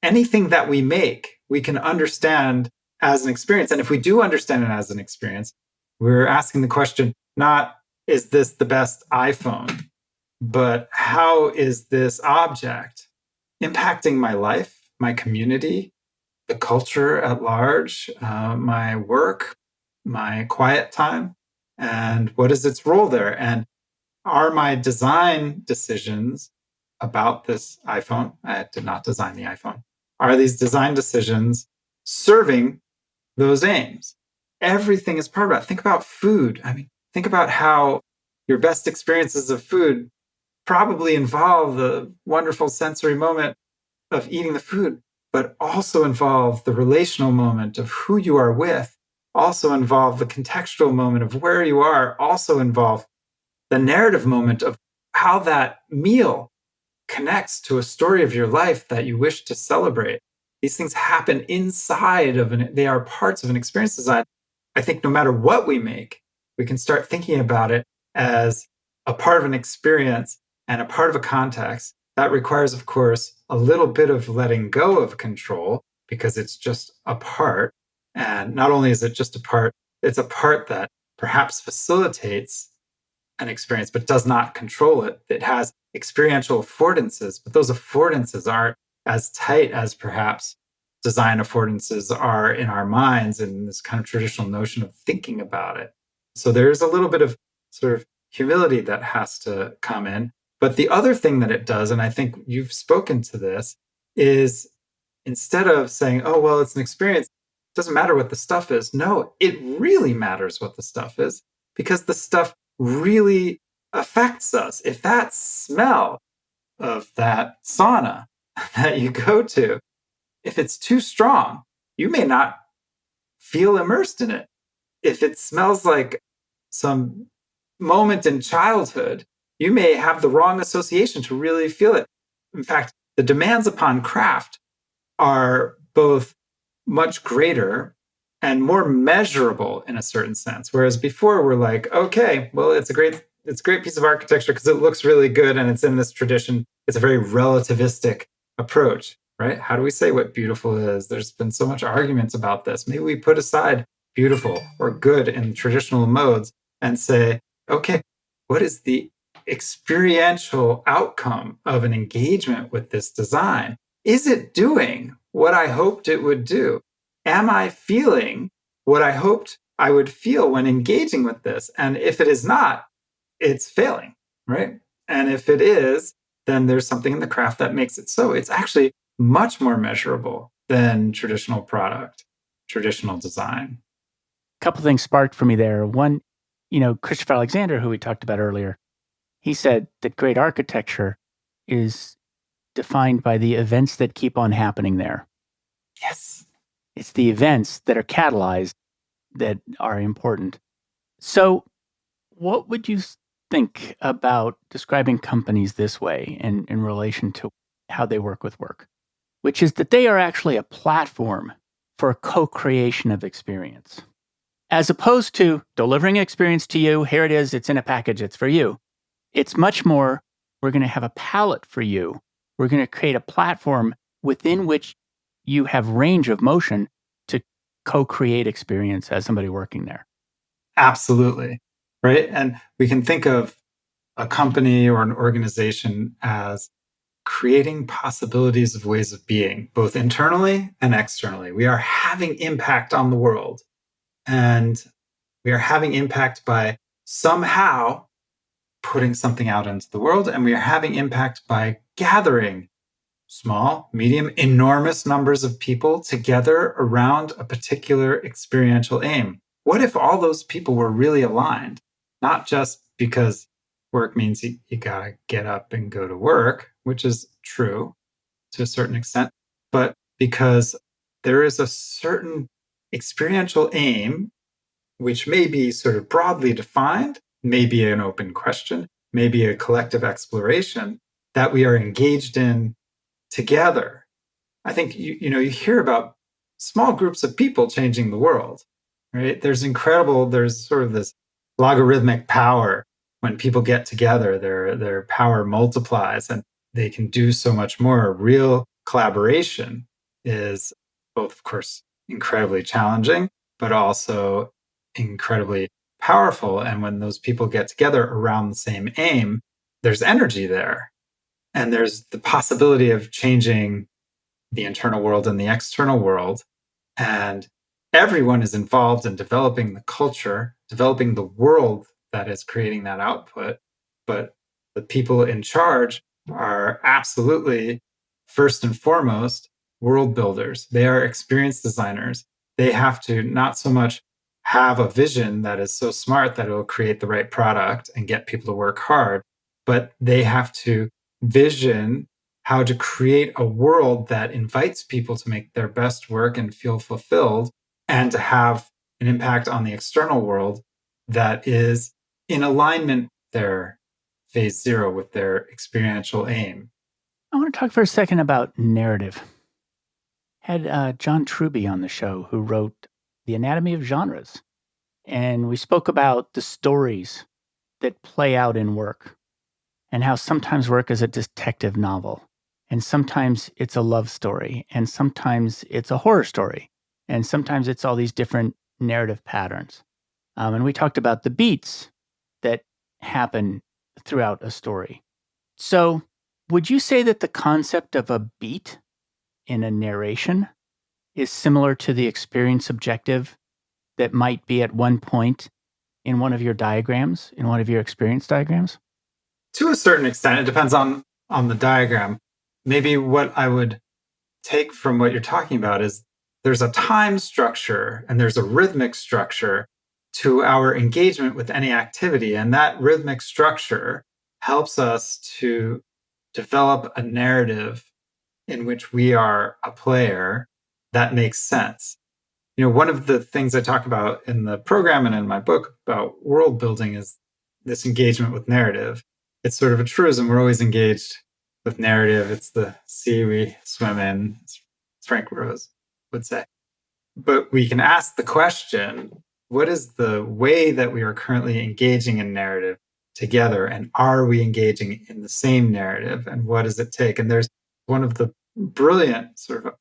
Anything that we make, we can understand as an experience. And if we do understand it as an experience, we're asking the question, not is this the best iPhone, but how is this object impacting my life, my community, the culture at large, my work, my quiet time, and what is its role there? And are my design decisions about this iPhone? I did not design the iPhone. Are these design decisions serving those aims? Everything is part of that. Think about food. I mean, think about how your best experiences of food probably involve the wonderful sensory moment of eating the food, but also involve the relational moment of who you are with, also involve the contextual moment of where you are, also involve the narrative moment of how that meal connects to a story of your life that you wish to celebrate. These things happen inside of they are parts of an experience design. I think no matter what we make, we can start thinking about it as a part of an experience and a part of a context. That requires, of course, a little bit of letting go of control, because it's just a part. And not only is it just a part, it's a part that perhaps facilitates an experience, but does not control it. It has experiential affordances, but those affordances aren't as tight as perhaps design affordances are in our minds, and this kind of traditional notion of thinking about it. So there's a little bit of sort of humility that has to come in. But the other thing that it does, and I think you've spoken to this, is instead of saying, oh, well, it's an experience, it doesn't matter what the stuff is. No, it really matters what the stuff is, because the stuff really affects us. If that smell of that sauna that you go to, if it's too strong, you may not feel immersed in it. If it smells like some moment in childhood, you may have the wrong association to really feel it. In fact, the demands upon craft are both much greater and more measurable in a certain sense. Whereas before we're like, okay, well, it's a great piece of architecture because it looks really good and it's in this tradition. It's a very relativistic approach, right? How do we say what beautiful is? There's been so much arguments about this. Maybe we put aside beautiful or good in traditional modes and say, okay, what is the experiential outcome of an engagement with this design? Is it doing what I hoped it would do? Am I feeling what I hoped I would feel when engaging with this? And if it is not, it's failing, right? And if it is, then there's something in the craft that makes it so. It's actually much more measurable than traditional product, traditional design. A couple things sparked for me there. One, Christopher Alexander, who we talked about earlier, he said that great architecture is defined by the events that keep on happening there. Yes. It's the events that are catalyzed that are important. So, what would you think about describing companies this way in relation to how they work with work? Which is that they are actually a platform for a co-creation of experience. As opposed to delivering experience to you, here it is, it's in a package, it's for you. It's much more, We're going to have a palette for you. We're going to create a platform within which you have range of motion to co-create experience as somebody working there. Absolutely. Right. And we can think of a company or an organization as creating possibilities of ways of being, both internally and externally. We are having impact on the world. And we are having impact by somehow putting something out into the world. And we are having impact by gathering small, medium, enormous numbers of people together around a particular experiential aim. What if all those people were really aligned? Not just because work means you got to get up and go to work, which is true to a certain extent, but because there is a certain experiential aim, which may be sort of broadly defined, may be an open question, maybe a collective exploration that we are engaged in together. I think you hear about small groups of people changing the world, right? There's sort of this logarithmic power when people get together, their power multiplies and they can do so much more. Real collaboration is both, of course, incredibly challenging, but also incredibly powerful. And when those people get together around the same aim, there's energy there. And there's the possibility of changing the internal world and the external world. And everyone is involved in developing the culture, developing the world that is creating that output. But the people in charge are absolutely, first and foremost, world builders. They are experience designers. They have to not so much have a vision that is so smart that it will create the right product and get people to work hard, but they have to vision how to create a world that invites people to make their best work and feel fulfilled, and to have an impact on the external world that is in alignment with their phase zero, with their experiential aim. I want to talk for a second about narrative. Had John Truby on the show who wrote The Anatomy of Genres. And we spoke about the stories that play out in work and how sometimes work is a detective novel, and sometimes it's a love story, and sometimes it's a horror story, and sometimes it's all these different narrative patterns. And we talked about the beats that happen throughout a story. So, would you say that the concept of a beat in a narration is similar to the experience objective that might be at one point in one of your diagrams, in one of your experience diagrams? To a certain extent, it depends on the diagram. Maybe what I would take from what you're talking about is there's a time structure and there's a rhythmic structure to our engagement with any activity. And that rhythmic structure helps us to develop a narrative in which we are a player that makes sense. One of the things I talk about in the program and in my book about world building is this engagement with narrative. It's sort of a truism. We're always engaged with narrative. It's the sea we swim in, as Frank Rose would say. But we can ask the question, what is the way that we are currently engaging in narrative together? And are we engaging in the same narrative? And what does it take? And there's one of the brilliant sort of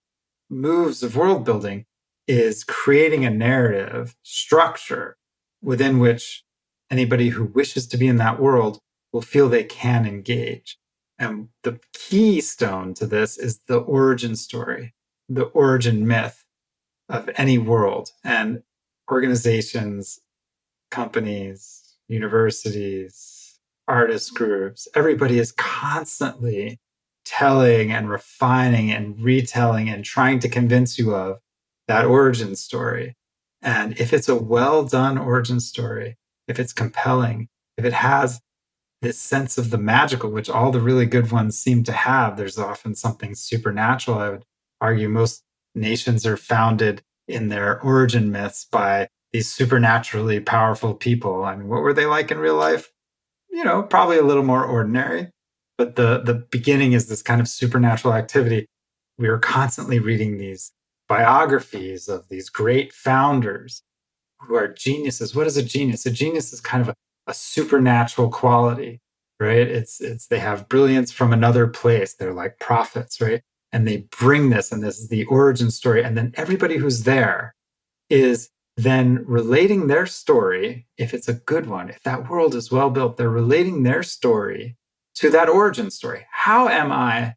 moves of world building is creating a narrative structure within which anybody who wishes to be in that world will feel they can engage. And the keystone to this is the origin story, the origin myth of any world. And organizations, companies, universities, artist groups, everybody is constantly telling and refining and retelling and trying to convince you of that origin story. And if it's a well done origin story, if it's compelling, if it has this sense of the magical, which all the really good ones seem to have, there's often something supernatural. I would argue most nations are founded in their origin myths by these supernaturally powerful people. I mean, what were they like in real life? Probably a little more ordinary, but the beginning is this kind of supernatural activity. We are constantly reading these biographies of these great founders who are geniuses. What is a genius? A genius is kind of a supernatural quality, right? It's they have brilliance from another place. They're like prophets, right? And they bring this, and this is the origin story. And then everybody who's there is then relating their story, if it's a good one, if that world is well built, they're relating their story to that origin story. How am I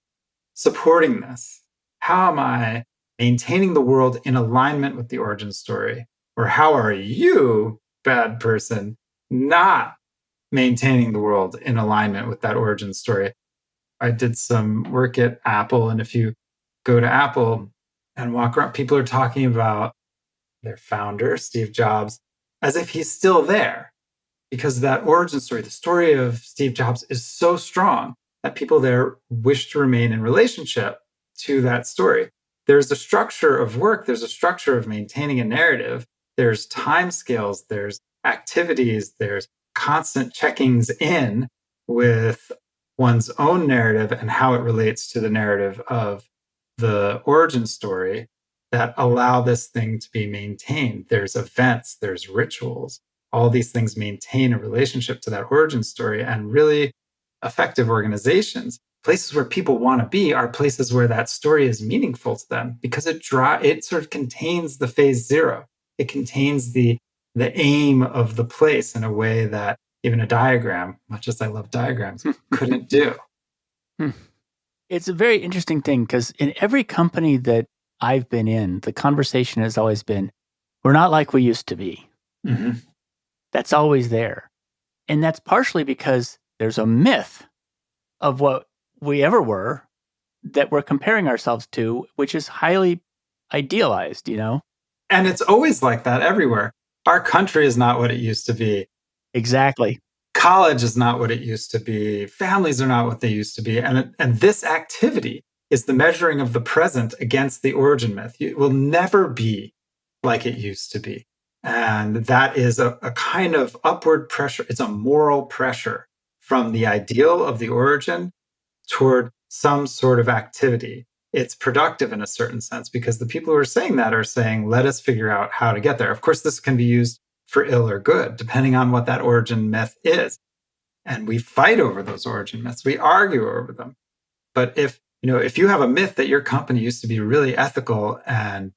supporting this? How am I maintaining the world in alignment with the origin story? Or how are you, bad person, not maintaining the world in alignment with that origin story? I did some work at Apple, and if you go to Apple and walk around, people are talking about their founder, Steve Jobs, as if he's still there, because that origin story, the story of Steve Jobs, is so strong that people there wish to remain in relationship to that story. There's a structure of work, there's a structure of maintaining a narrative, there's time scales, there's activities, there's constant checkings in with one's own narrative and how it relates to the narrative of the origin story that allow this thing to be maintained. There's events, there's rituals, all these things maintain a relationship to that origin story. And really effective organizations, places where people want to be, are places where that story is meaningful to them, because it sort of contains the phase zero. It contains the aim of the place in a way that even a diagram, much as I love diagrams, couldn't do. It's a very interesting thing, because in every company that I've been in, the conversation has always been, we're not like we used to be. Mm-hmm. That's always there. And that's partially because there's a myth of what we ever were that we're comparing ourselves to, which is highly idealized, you know? And it's always like that everywhere. Our country is not what it used to be. Exactly. College is not what it used to be. Families are not what they used to be. And this activity is the measuring of the present against the origin myth. It will never be like it used to be. And that is a kind of upward pressure. It's a moral pressure from the ideal of the origin toward some sort of activity. It's productive in a certain sense, because the people who are saying that are saying, let us figure out how to get there. Of course, this can be used for ill or good, depending on what that origin myth is. And we fight over those origin myths. We argue over them. But if you have a myth that your company used to be really ethical and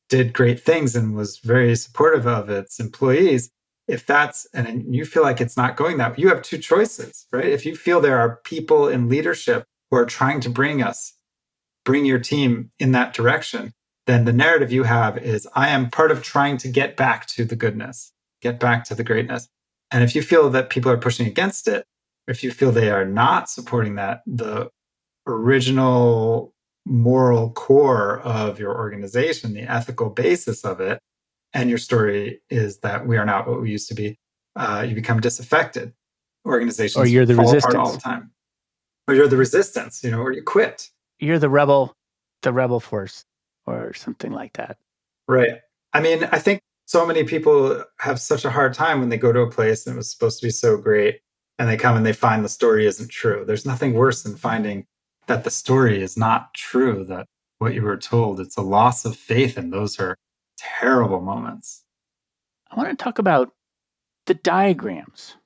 did great things and was very supportive of its employees, and you feel like it's not going that way, you have two choices, right? If you feel there are people in leadership who are trying to bring your team in that direction, then the narrative you have is, I am part of trying to get back to the goodness, get back to the greatness. And if you feel that people are pushing against it, if you feel they are not supporting that, the original moral core of your organization, the ethical basis of it, and your story is that we are not what we used to be, you become disaffected. Organizations Or you're the fall apart all the resistance. time. Or you're the resistance, or you quit. You're the rebel force or something like that. Right. I mean, I think so many people have such a hard time when they go to a place and it was supposed to be so great, and they come and they find the story isn't true. There's nothing worse than finding that the story is not true, that what you were told, it's a loss of faith, and those are terrible moments. I want to talk about the diagrams.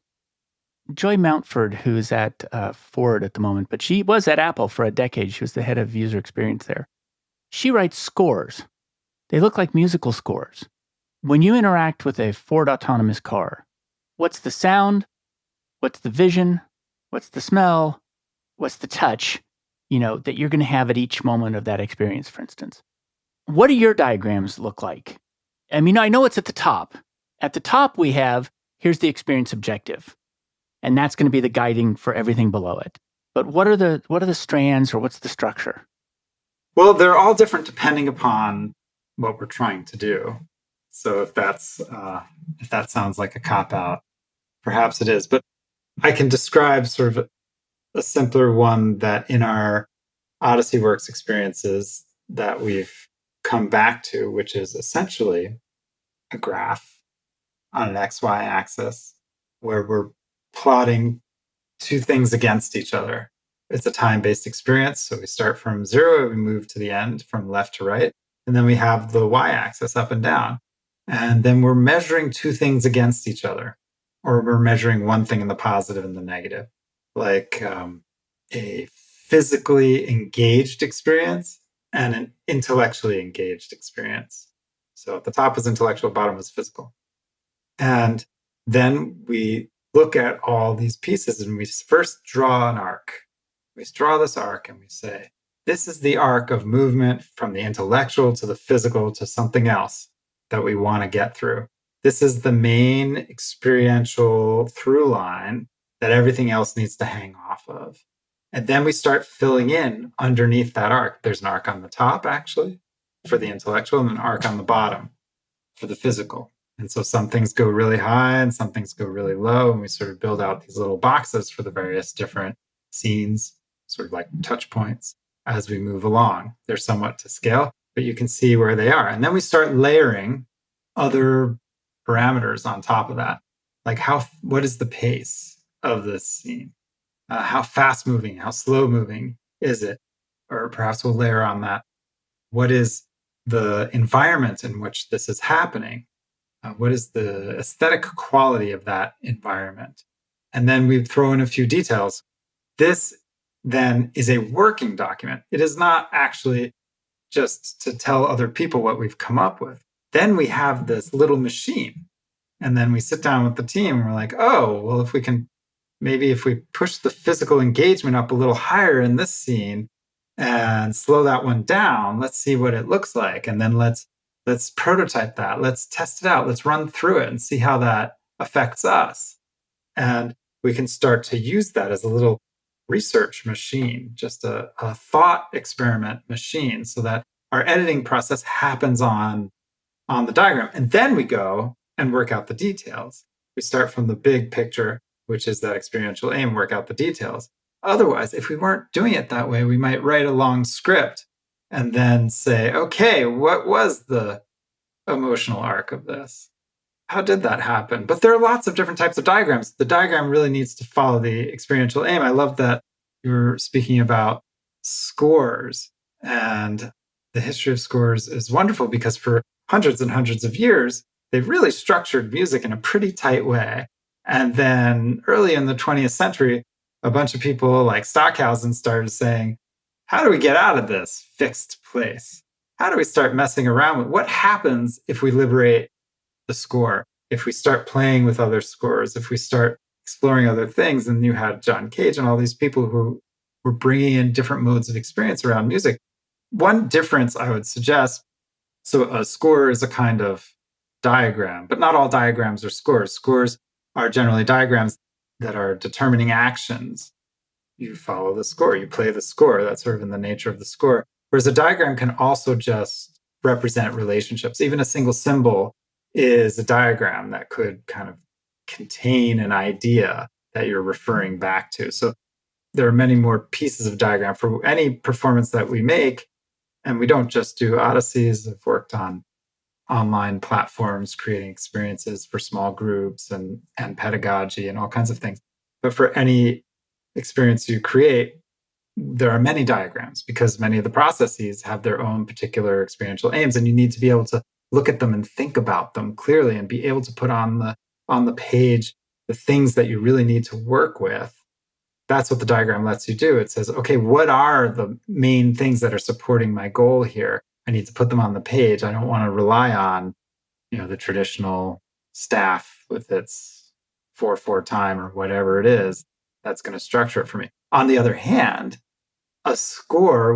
Joy Mountford, who's at Ford at the moment, but she was at Apple for a decade. She was the head of user experience there. She writes scores. They look like musical scores. When you interact with a Ford autonomous car, what's the sound? What's the vision? What's the smell? What's the touch? That you're going to have at each moment of that experience, for instance. What do your diagrams look like? I mean, I know it's at the top. At the top, we have, here's the experience objective. And that's going to be the guiding for everything below it. But what are the strands, or what's the structure? Well, they're all different depending upon what we're trying to do. So if that sounds like a cop-out, perhaps it is. But I can describe sort of a simpler one that in our Odyssey Works experiences that we've come back to, which is essentially a graph on an XY axis where we're plotting two things against each other. It's a time-based experience. So we start from zero, we move to the end from left to right. And then we have the y-axis up and down. And then we're measuring two things against each other, or we're measuring one thing in the positive and the negative. like a physically engaged experience and an intellectually engaged experience. So at the top was intellectual, bottom was physical. And then we look at all these pieces and we first draw an arc. We draw this arc and we say, this is the arc of movement from the intellectual to the physical to something else that we want to get through. This is the main experiential through line that everything else needs to hang off of. And then we start filling in underneath that arc. There's an arc on the top, actually, for the intellectual, and an arc on the bottom for the physical. And so some things go really high and some things go really low. And we sort of build out these little boxes for the various different scenes, sort of like touch points as we move along. They're somewhat to scale, but you can see where they are. And then we start layering other parameters on top of that. Like what is the pace of this scene? How fast moving, how slow moving is it? Or perhaps we'll layer on that. What is the environment in which this is happening? What is the aesthetic quality of that environment? And then we throw in a few details. This then is a working document. It is not actually just to tell other people what we've come up with. Then we have this little machine. And then we sit down with the team and we're like, oh, well, if we push the physical engagement up a little higher in this scene and slow that one down, let's see what it looks like. And then let's prototype that. Let's test it out. Let's run through it and see how that affects us. And we can start to use that as a little research machine, just a thought experiment machine, so that our editing process happens on the diagram. And then we go and work out the details. We start from the big picture, which is that experiential aim, work out the details. Otherwise, if we weren't doing it that way, we might write a long script and then say, okay, what was the emotional arc of this? How did that happen? But there are lots of different types of diagrams. The diagram really needs to follow the experiential aim. I love that you were speaking about scores, and the history of scores is wonderful because for hundreds and hundreds of years, they've really structured music in a pretty tight way. And then early in the 20th century, a bunch of people like Stockhausen started saying, how do we get out of this fixed place? How do we start messing around with what happens if we liberate the score? If we start playing with other scores, if we start exploring other things? And you had John Cage and all these people who were bringing in different modes of experience around music. One difference I would suggest, so a score is a kind of diagram, but not all diagrams are scores. Scores are generally diagrams that are determining actions. You follow the score, you play the score. That's sort of in the nature of the score. Whereas a diagram can also just represent relationships. Even a single symbol is a diagram that could kind of contain an idea that you're referring back to. So there are many more pieces of diagram for any performance that we make. And we don't just do Odysseys. I've worked on online platforms, creating experiences for small groups and pedagogy and all kinds of things. But for any experience you create, there are many diagrams because many of the processes have their own particular experiential aims, and you need to be able to look at them and think about them clearly and be able to put on the page the things that you really need to work with. That's what the diagram lets you do. It says, okay, what are the main things that are supporting my goal here? I need to put them on the page. I don't want to rely on, the traditional staff with its 4/4 time or whatever it is that's going to structure it for me. On the other hand, a score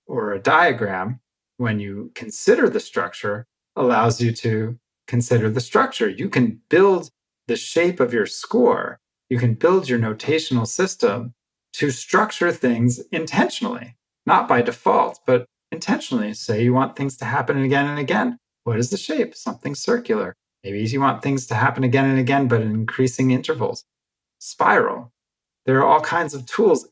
or a diagram, when you consider the structure, allows you to consider the structure. You can build the shape of your score. You can build your notational system to structure things intentionally, not by default, but intentionally. Say you want things to happen again and again. What is the shape? Something circular. Maybe you want things to happen again and again, but in increasing intervals. Spiral. There are all kinds of tools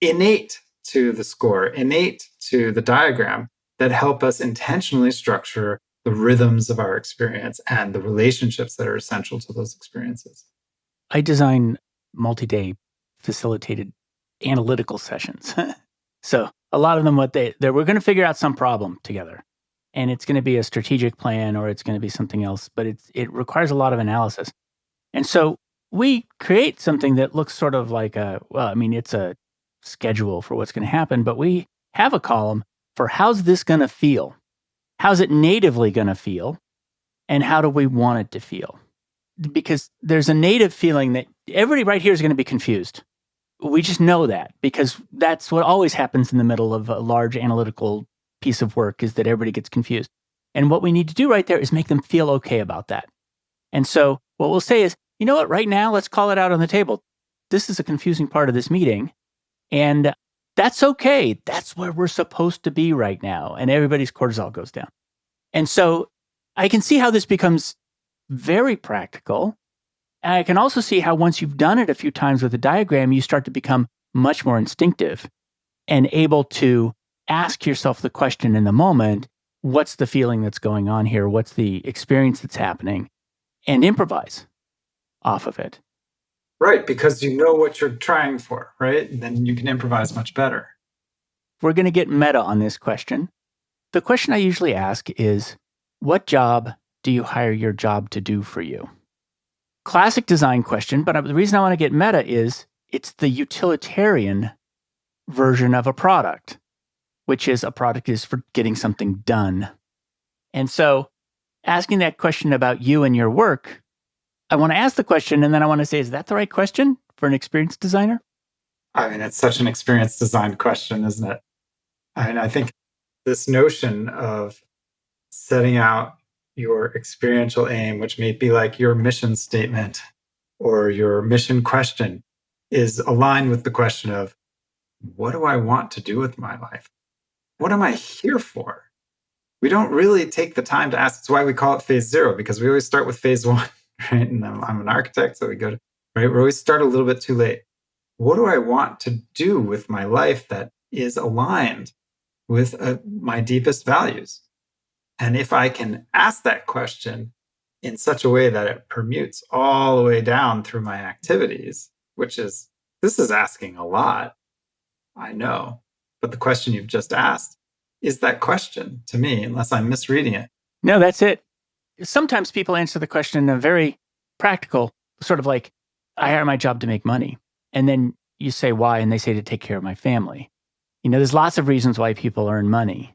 innate to the score, innate to the diagram, that help us intentionally structure the rhythms of our experience and the relationships that are essential to those experiences. I design multi-day facilitated analytical sessions. So a lot of them, we're going to figure out some problem together, and it's going to be a strategic plan or it's going to be something else, but it requires a lot of analysis. And so we create something that looks sort of like it's a schedule for what's going to happen, but we have a column for how's this going to feel? How's it natively going to feel? And how do we want it to feel? Because there's a native feeling that everybody right here is going to be confused. We just know that because that's what always happens in the middle of a large analytical piece of work is that everybody gets confused. And what we need to do right there is make them feel okay about that. And so what we'll say is, you know what, right now, let's call it out on the table. This is a confusing part of this meeting. And that's okay. That's where we're supposed to be right now. And everybody's cortisol goes down. And so I can see how this becomes very practical. And I can also see how once you've done it a few times with a diagram, you start to become much more instinctive and able to ask yourself the question in the moment, what's the feeling that's going on here? What's the experience that's happening? And improvise off of it. Right, because you know what you're trying for, right? And then you can improvise much better. We're going to get meta on this question. The question I usually ask is, what job do you hire your job to do for you? Classic design question, but the reason I want to get meta is it's the utilitarian version of a product, which is a product is for getting something done. And so asking that question about you and your work, I want to ask the question and then I want to say, is that the right question for an experienced designer? I mean, it's such an experienced design question, isn't it? I mean, I think this notion of setting out your experiential aim, which may be like your mission statement or your mission question, is aligned with the question of what do I want to do with my life? What am I here for? We don't really take the time to ask. It's why we call it phase zero, because we always start with phase one, right? And I'm an architect, so we go to, right? We always start a little bit too late. What do I want to do with my life that is aligned with my deepest values? And if I can ask that question in such a way that it permutes all the way down through my activities, this is asking a lot, I know. But the question you've just asked is that question to me, unless I'm misreading it. No, that's it. Sometimes people answer the question in a very practical, sort of like, I hire my job to make money. And then you say why, and they say to take care of my family. There's lots of reasons why people earn money.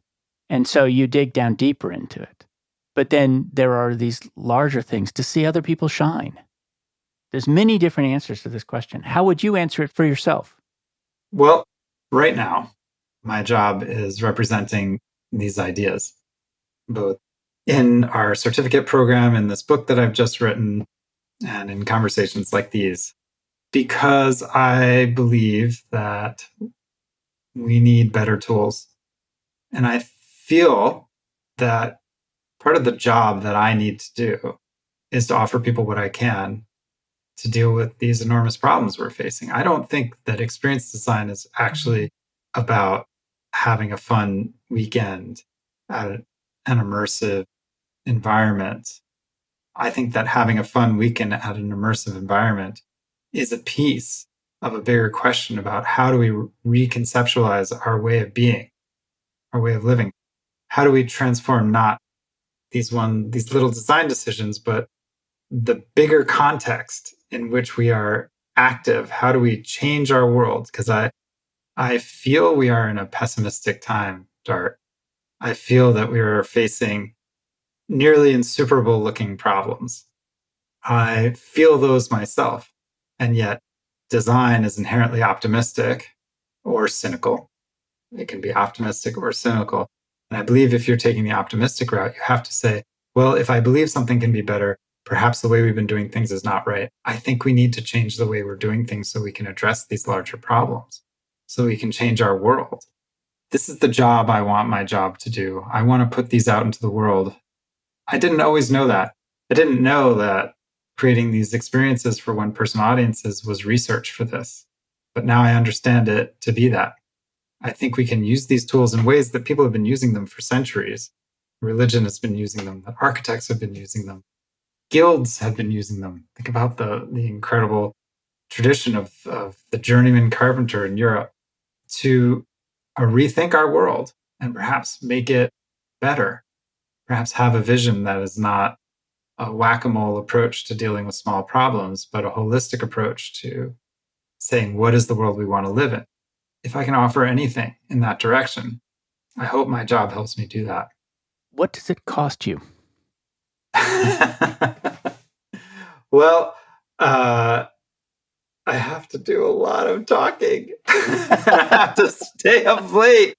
And so you dig down deeper into it. But then there are these larger things to see other people shine. There's many different answers to this question. How would you answer it for yourself? Well, right now, my job is representing these ideas, both in our certificate program, in this book that I've just written, and in conversations like these, because I believe that we need better tools. And I feel that part of the job that I need to do is to offer people what I can to deal with these enormous problems we're facing. I don't think that experience design is actually about having a fun weekend at an immersive environment. I think that having a fun weekend at an immersive environment is a piece of a bigger question about how do we reconceptualize our way of being, our way of living. How do we transform not these little design decisions, but the bigger context in which we are active? How do we change our world? Because I feel we are in a pessimistic time, Dart. I feel that we are facing nearly insuperable looking problems. I feel those myself. And yet, design is inherently optimistic or cynical. It can be optimistic or cynical. And I believe if you're taking the optimistic route, you have to say, well, if I believe something can be better, perhaps the way we've been doing things is not right. I think we need to change the way we're doing things so we can address these larger problems, so we can change our world. This is the job I want my job to do. I want to put these out into the world. I didn't always know that. I didn't know that creating these experiences for one-person audiences was research for this. But now I understand it to be that. I think we can use these tools in ways that people have been using them for centuries. Religion has been using them, the architects have been using them, guilds have been using them. Think about the incredible tradition of the journeyman carpenter in Europe to rethink our world and perhaps make it better, perhaps have a vision that is not a whack-a-mole approach to dealing with small problems, but a holistic approach to saying, what is the world we want to live in? If I can offer anything in that direction, I hope my job helps me do that. What does it cost you? Well, I have to do a lot of talking. I have to stay up late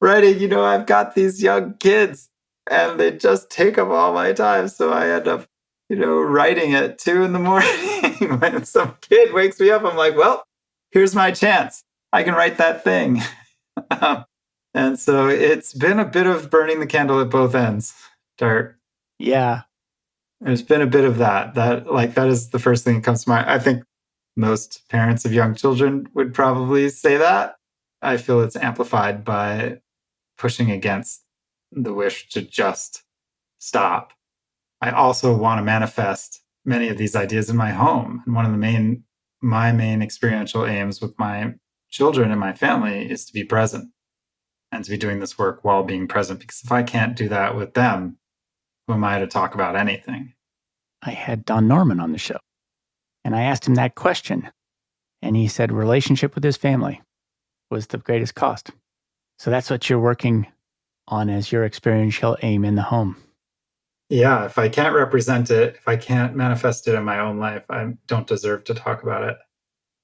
writing. I've got these young kids and they just take up all my time. So I end up, writing at 2 a.m. when some kid wakes me up. I'm like, well, here's my chance. I can write that thing. And so it's been a bit of burning the candle at both ends, Dart. Yeah. There's been a bit of that. That is the first thing that comes to mind. I think most parents of young children would probably say that. I feel it's amplified by pushing against the wish to just stop. I also want to manifest many of these ideas in my home. And one of my main experiential aims with my children and my family is to be present and to be doing this work while being present. Because if I can't do that with them, who am I to talk about anything? I had Don Norman on the show, and I asked him that question, and he said relationship with his family was the greatest cost. So that's what you're working on as your experiential aim in the home. Yeah, if I can't represent it, if I can't manifest it in my own life, I don't deserve to talk about it.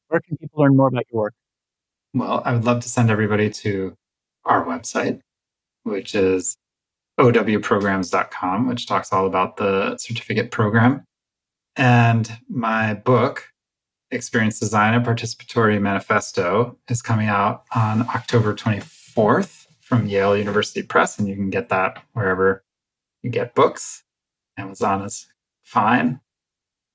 Where can people learn more about your work? Well, I would love to send everybody to our website, which is owprograms.com, which talks all about the certificate program. And my book, Experience Design, a Participatory Manifesto, is coming out on October 24th from Yale University Press, and you can get that wherever you get books. Amazon is fine.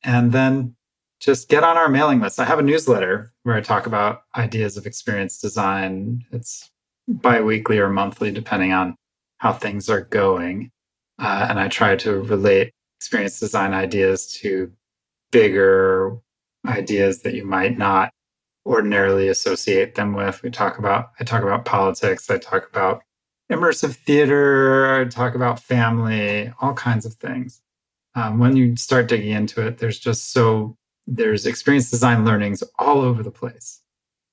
And then just get on our mailing list. I have a newsletter where I talk about ideas of experience design. It's bi-weekly or monthly, depending on how things are going. And I try to relate experience design ideas to bigger ideas that you might not ordinarily associate them with. I talk about politics. I talk about immersive theater. I talk about family, all kinds of things. When you start digging into it, there's experience design learnings all over the place.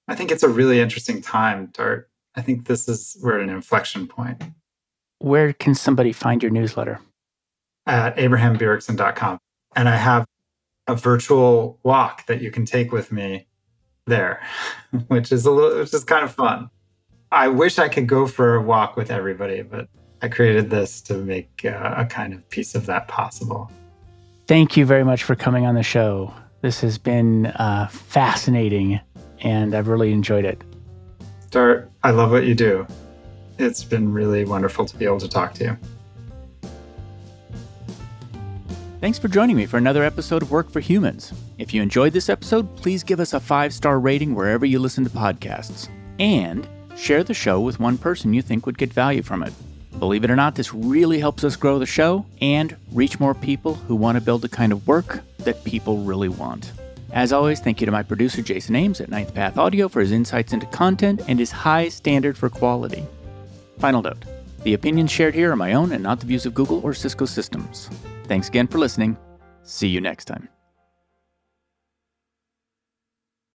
I think it's a really interesting time, Dart. I think we're at an inflection point. Where can somebody find your newsletter? At abrahamburickson.com. And I have a virtual walk that you can take with me there, which is kind of fun. I wish I could go for a walk with everybody, but I created this to make a kind of piece of that possible. Thank you very much for coming on the show. This has been fascinating, and I've really enjoyed it. Dart, I love what you do. It's been really wonderful to be able to talk to you. Thanks for joining me for another episode of Work for Humans. If you enjoyed this episode, please give us a 5-star rating wherever you listen to podcasts. And share the show with one person you think would get value from it. Believe it or not, this really helps us grow the show and reach more people who want to build the kind of work that people really want. As always, thank you to my producer, Jason Ames at Ninth Path Audio, for his insights into content and his high standard for quality. Final note, the opinions shared here are my own and not the views of Google or Cisco Systems. Thanks again for listening. See you next time.